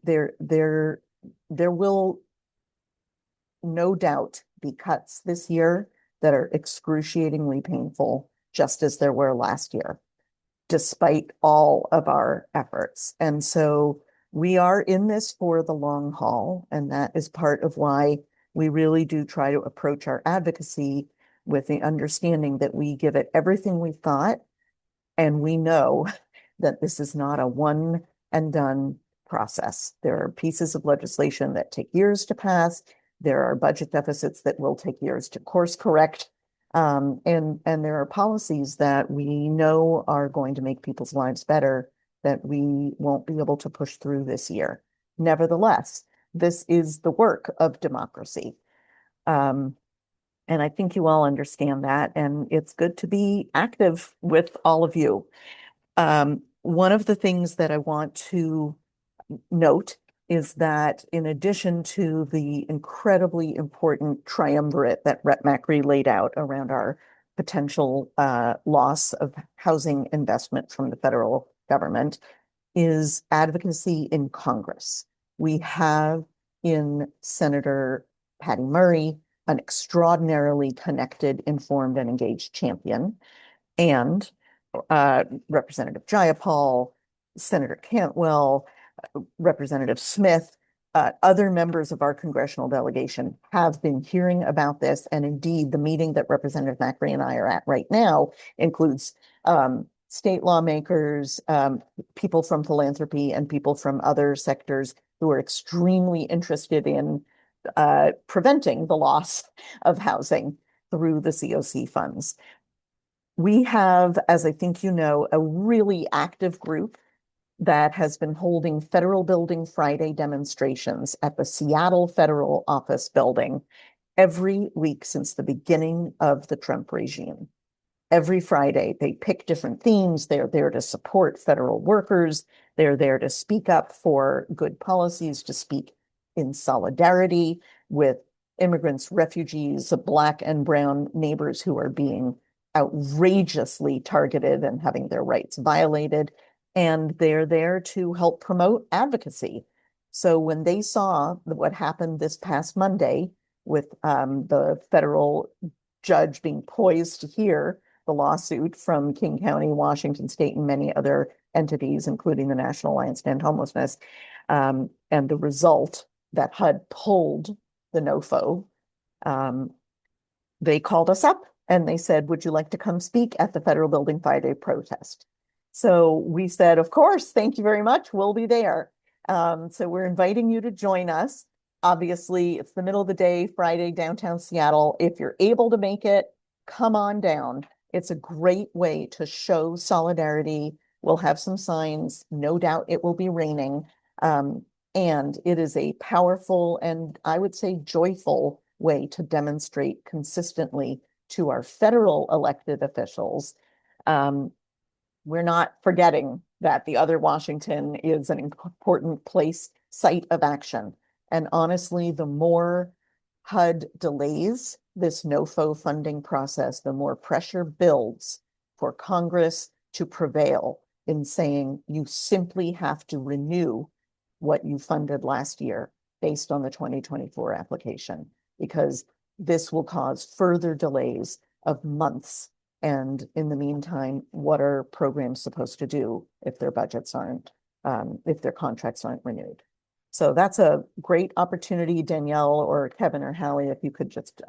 there will no doubt be cuts this year that are excruciatingly painful, just as there were last year, despite all of our efforts. And so we are in this for the long haul, and that is part of why we really do try to approach our advocacy with the understanding that we give it everything we've got, and we know that this is not a one and done process. There are pieces of legislation that take years to pass. There are budget deficits that will take years to course correct. And there are policies that we know are going to make people's lives better that we won't be able to push through this year. Nevertheless, this is the work of democracy. And I think you all understand that, and it's good to be active with all of you. One of the things that I want to note is that in addition to the incredibly important triumvirate that Rep. Macri laid out around our potential loss of housing investment from the federal government, is advocacy in Congress. We have in Senator Patty Murray an extraordinarily connected, informed, and engaged champion, and Representative Jayapal, Senator Cantwell, Representative Smith, other members of our congressional delegation have been hearing about this. And indeed, the meeting that Representative Macri and I are at right now includes state lawmakers, people from philanthropy, and people from other sectors who are extremely interested in preventing the loss of housing through the COC funds. We have, as I think you know, a really active group that has been holding Federal Building Friday demonstrations at the Seattle Federal Office Building every week since the beginning of the Trump regime. Every Friday, they pick different themes. They're there to support federal workers. They're there to speak up for good policies, to speak in solidarity with immigrants, refugees, Black and brown neighbors who are being outrageously targeted and having their rights violated. And they're there to help promote advocacy. So when they saw what happened this past Monday with the federal judge being poised to hear the lawsuit from King County, Washington State, and many other entities, including the National Alliance to End Homelessness, and the result that HUD pulled the NOFO, they called us up and they said, would you like to come speak at the Federal Building Friday protest? So we said, of course, thank you very much. We'll be there. So we're inviting you to join us. Obviously, it's the middle of the day, Friday, downtown Seattle. If you're able to make it, come on down. It's a great way to show solidarity. We'll have some signs. No doubt it will be raining. And it is a powerful and I would say joyful way to demonstrate consistently to our federal elected officials. We're not forgetting that the other Washington is an important site of action. And honestly, the more HUD delays this NOFO funding process, the more pressure builds for Congress to prevail in saying you simply have to renew what you funded last year based on the 2024 application, because this will cause further delays of months. And in the meantime, what are programs supposed to do if their budgets aren't, if their contracts aren't renewed? So that's a great opportunity, Danielle or Kevin or Hallie, if you could just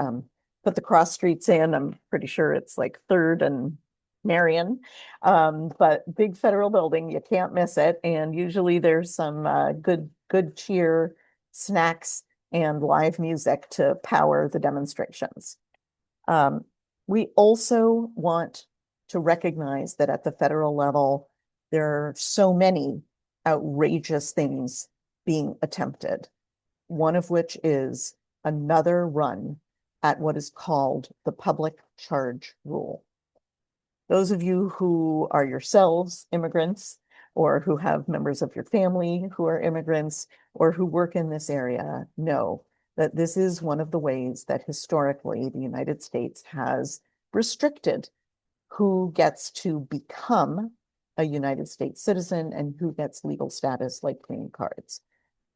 put the cross streets in. I'm pretty sure it's like 3rd and Marion, but big federal building, you can't miss it. And usually there's some good cheer, snacks, and live music to power the demonstrations. We also want to recognize that at the federal level, there are so many outrageous things being attempted, one of which is another run at what is called the public charge rule. Those of you who are yourselves immigrants, or who have members of your family who are immigrants, or who work in this area, know that this is one of the ways that historically the United States has restricted who gets to become a United States citizen and who gets legal status like green cards,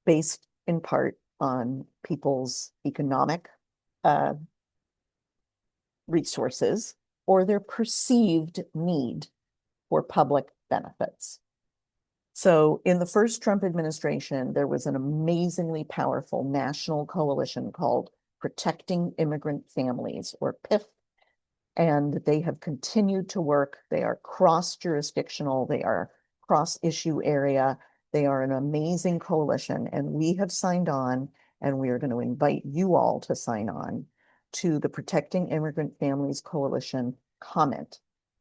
based in part on people's economic resources or their perceived need for public benefits. So in the first Trump administration, there was an amazingly powerful national coalition called Protecting Immigrant Families, or PIF, and they have continued to work. They are cross-jurisdictional, they are cross-issue area, they are an amazing coalition, and we have signed on, and we are going to invite you all to sign on to the Protecting Immigrant Families Coalition comment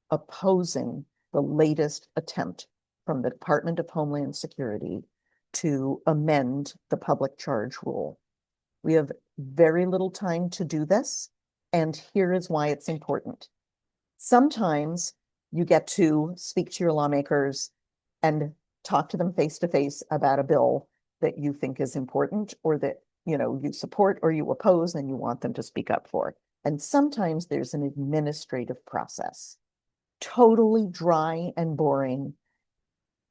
opposing the latest attempt from the Department of Homeland Security to amend the public charge rule. We have very little time to do this, and here is why it's important. Sometimes you get to speak to your lawmakers and talk to them face to face about a bill that you think is important, or that you support or you oppose and you want them to speak up for. And sometimes there's an administrative process, totally dry and boring,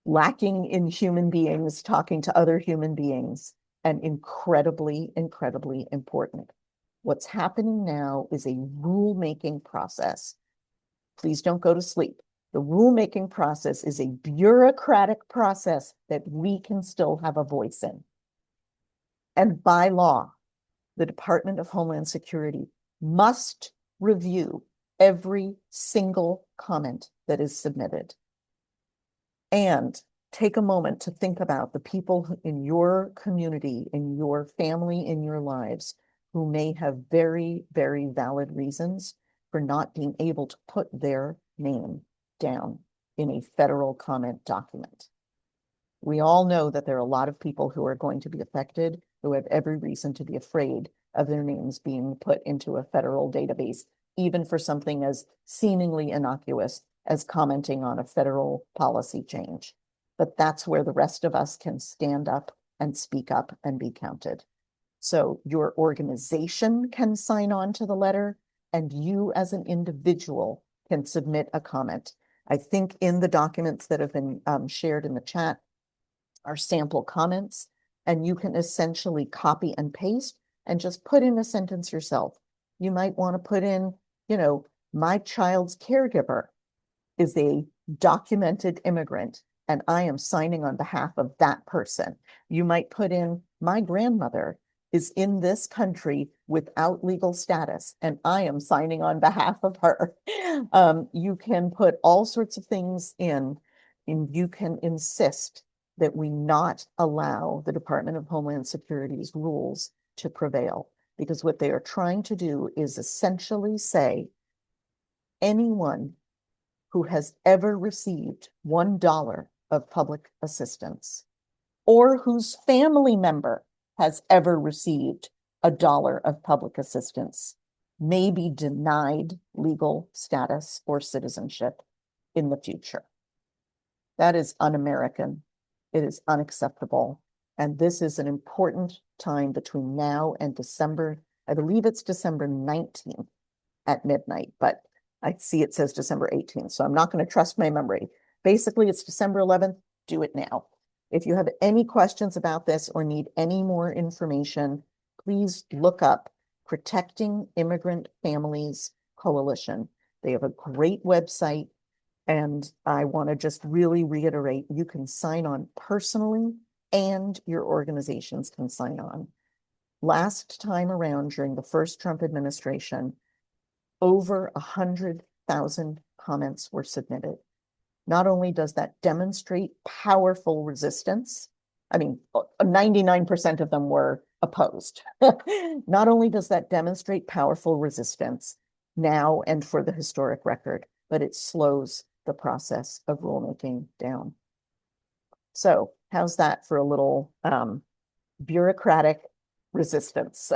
lacking in human beings talking to other human beings, and incredibly, incredibly important. What's happening now is a rulemaking process. Please don't go to sleep. The rulemaking process is a bureaucratic process that we can still have a voice in. And by law, the Department of Homeland Security must review every single comment that is submitted. And take a moment to think about the people in your community, in your family, in your lives, who may have very, very valid reasons for not being able to put their name down in a federal comment document. We all know that there are a lot of people who are going to be affected, who have every reason to be afraid of their names being put into a federal database, even for something as seemingly innocuous as commenting on a federal policy change. But that's where the rest of us can stand up and speak up and be counted. So your organization can sign on to the letter, and you as an individual can submit a comment. I think in the documents that have been shared in the chat are sample comments, and you can essentially copy and paste and just put in a sentence yourself. You might want to put in, my child's caregiver is a documented immigrant, and I am signing on behalf of that person. You might put in, my grandmother is in this country without legal status, and I am signing on behalf of her. You can put all sorts of things in, and you can insist that we not allow the Department of Homeland Security's rules to prevail, because what they are trying to do is essentially say, anyone who has ever received $1 of public assistance or whose family member has ever received $1 of public assistance may be denied legal status or citizenship in the future. That is un-American. It is unacceptable. And this is an important time between now and December. I believe it's December 19th at midnight, but I see it says December 18th, so I'm not going to trust my memory. Basically, it's December 11th. Do it now. If you have any questions about this or need any more information, please look up Protecting Immigrant Families Coalition. They have a great website, and I want to just really reiterate, you can sign on personally and your organizations can sign on. Last time around during the first Trump administration, over 100,000 comments were submitted. Not only does that demonstrate powerful resistance, I mean, 99% of them were opposed. Not only does that demonstrate powerful resistance now and for the historic record, but it slows the process of rulemaking down. So how's that for a little bureaucratic resistance?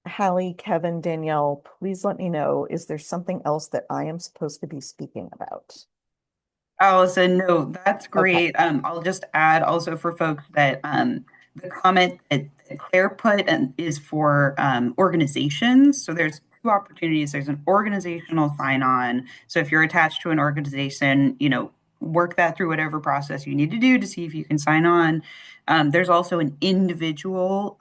Hallie, Kevin, Danielle, please let me know, is there something else that I am supposed to be speaking about? Allison, no, that's great. Okay. I'll just add also for folks that the comment that Claire put is for organizations. So there's two opportunities. There's an organizational sign-on. So if you're attached to an organization, work that through whatever process you need to do to see if you can sign on. There's also an individual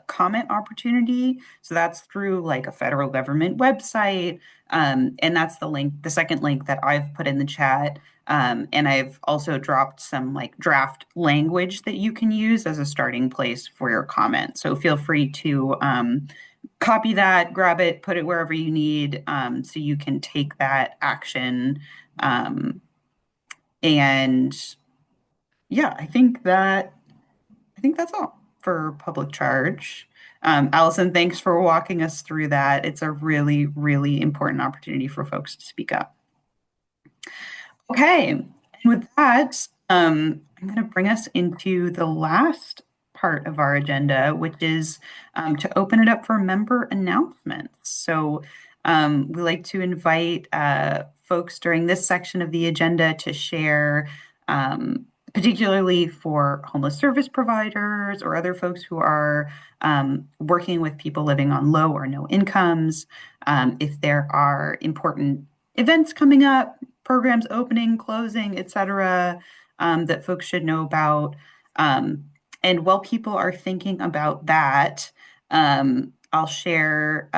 comment opportunity. So that's through like a federal government website. And that's the second link that I've put in the chat. And I've also dropped some like draft language that you can use as a starting place for your comment. So feel free to copy that, grab it, put it wherever you need so you can take that action. And yeah, I think that's all for public charge. Allison, thanks for walking us through that. It's a really, really important opportunity for folks to speak up. Okay, and with that, I'm going to bring us into the last part of our agenda, which is to open it up for member announcements. So we like to invite folks during this section of the agenda to share, particularly for homeless service providers or other folks who are working with people living on low or no incomes, if there are important events coming up, programs opening, closing, et cetera, that folks should know about. And while people are thinking about that, I'll share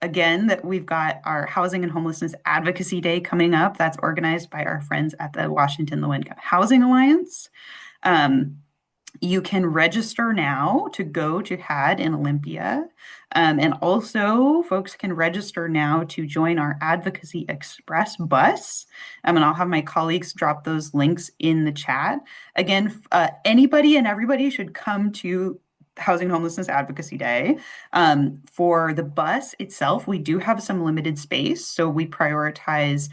again that we've got our Housing and Homelessness Advocacy Day coming up. That's organized by our friends at the Washington Low-Income Housing Alliance. You can register now to go to HAD in Olympia. And also, folks can register now to join our Advocacy Express bus. And I'll have my colleagues drop those links in the chat. Again, anybody and everybody should come to Housing and Homelessness Advocacy Day. For the bus itself, we do have some limited space, so we prioritize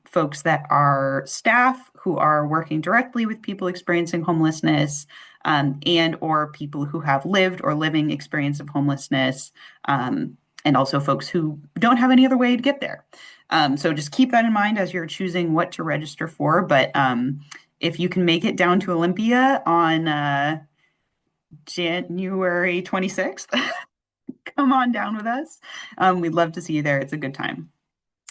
folks that are staff who are working directly with people experiencing homelessness and or people who have lived or living experience of homelessness, and also folks who don't have any other way to get there. So just keep that in mind as you're choosing what to register for. But if you can make it down to Olympia on January 26th, come on down with us. We'd love to see you there. It's a good time.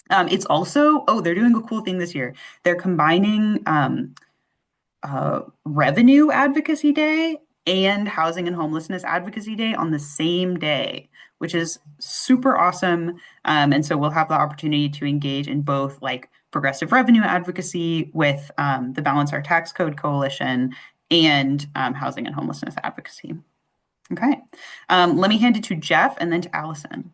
It's also, they're doing a cool thing this year. They're combining Revenue Advocacy Day and Housing and Homelessness Advocacy Day on the same day, which is super awesome. And so we'll have the opportunity to engage in both like progressive revenue advocacy with the Balance Our Tax Code Coalition and housing and homelessness advocacy. Okay, let me hand it to Jeff and then to Allison.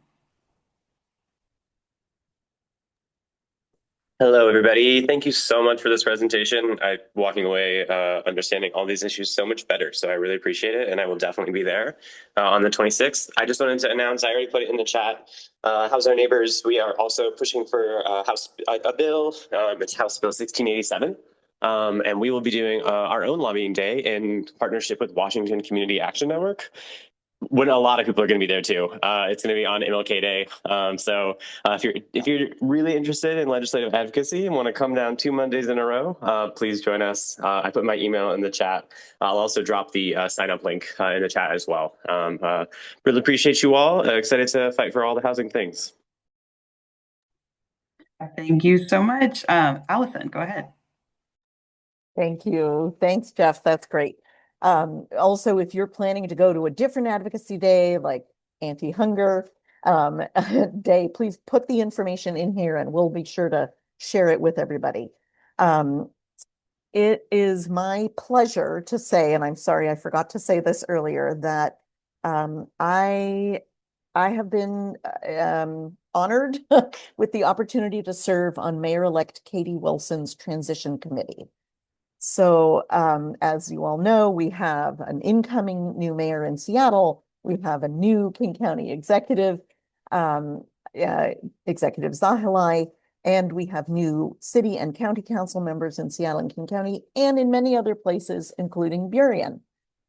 Hello, everybody. Thank you so much for this presentation. I'm walking away understanding all these issues so much better. So I really appreciate it, and I will definitely be there on the 26th. I just wanted to announce, I already put it in the chat, House Our Neighbors. We are also pushing for a bill. It's House Bill 1687. And we will be doing our own lobbying day in partnership with Washington Community Action Network. When a lot of people are going to be there too. It's going to be on MLK Day. So if you're really interested in legislative advocacy and want to come down 2 Mondays in a row, please join us. I put my email in the chat. I'll also drop the sign up link in the chat as well. Really appreciate you all. Excited to fight for all the housing things. Thank you so much. Allison, go ahead. Thank you. Thanks, Jeff. That's great. Also, if you're planning to go to a different advocacy day, like anti-hunger day, please put the information in here and we'll be sure to share it with everybody. It is my pleasure to say, and I'm sorry I forgot to say this earlier, that I have been honored with the opportunity to serve on Mayor-elect Katie Wilson's transition committee. So as you all know, we have an incoming new mayor in Seattle. We have a new King County executive, Executive Zahilai, and we have new city and county council members in Seattle and King County and in many other places, including Burien.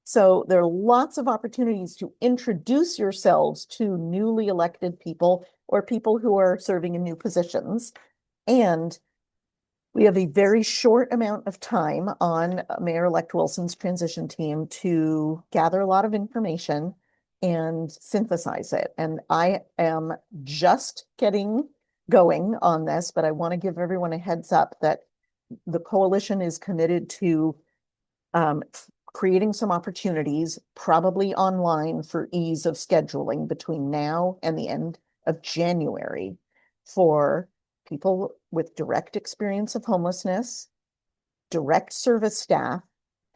So there are lots of opportunities to introduce yourselves to newly elected people or people who are serving in new positions. And we have a very short amount of time on Mayor-elect Wilson's transition team to gather a lot of information and synthesize it. And I am just getting going on this, but I want to give everyone a heads up that the coalition is committed to creating some opportunities, probably online for ease of scheduling between now and the end of January for people with direct experience of homelessness, direct service staff,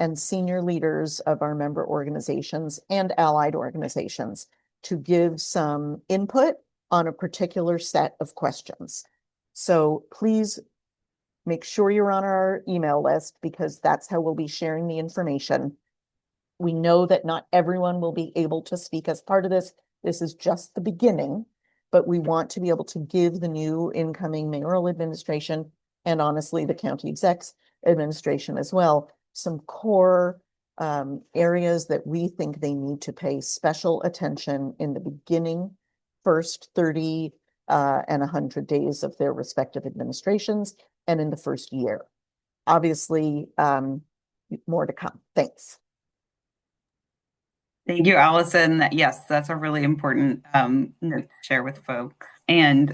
and senior leaders of our member organizations and allied organizations to give some input on a particular set of questions. So please make sure you're on our email list because that's how we'll be sharing the information. We know that not everyone will be able to speak as part of this. This is just the beginning, but we want to be able to give the new incoming mayoral administration and honestly the county execs administration as well some core areas that we think they need to pay special attention in the beginning, first 30 and 100 days of their respective administrations and in the first year. Obviously, more to come. Thanks. Thank you, Allison. Yes, that's a really important note to share with folks. And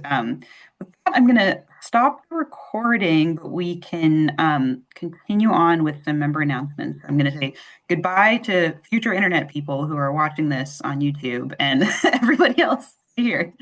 with that, I'm going to stop the recording, but we can continue on with some member announcements. I'm going to say goodbye to future internet people who are watching this on YouTube and everybody else here.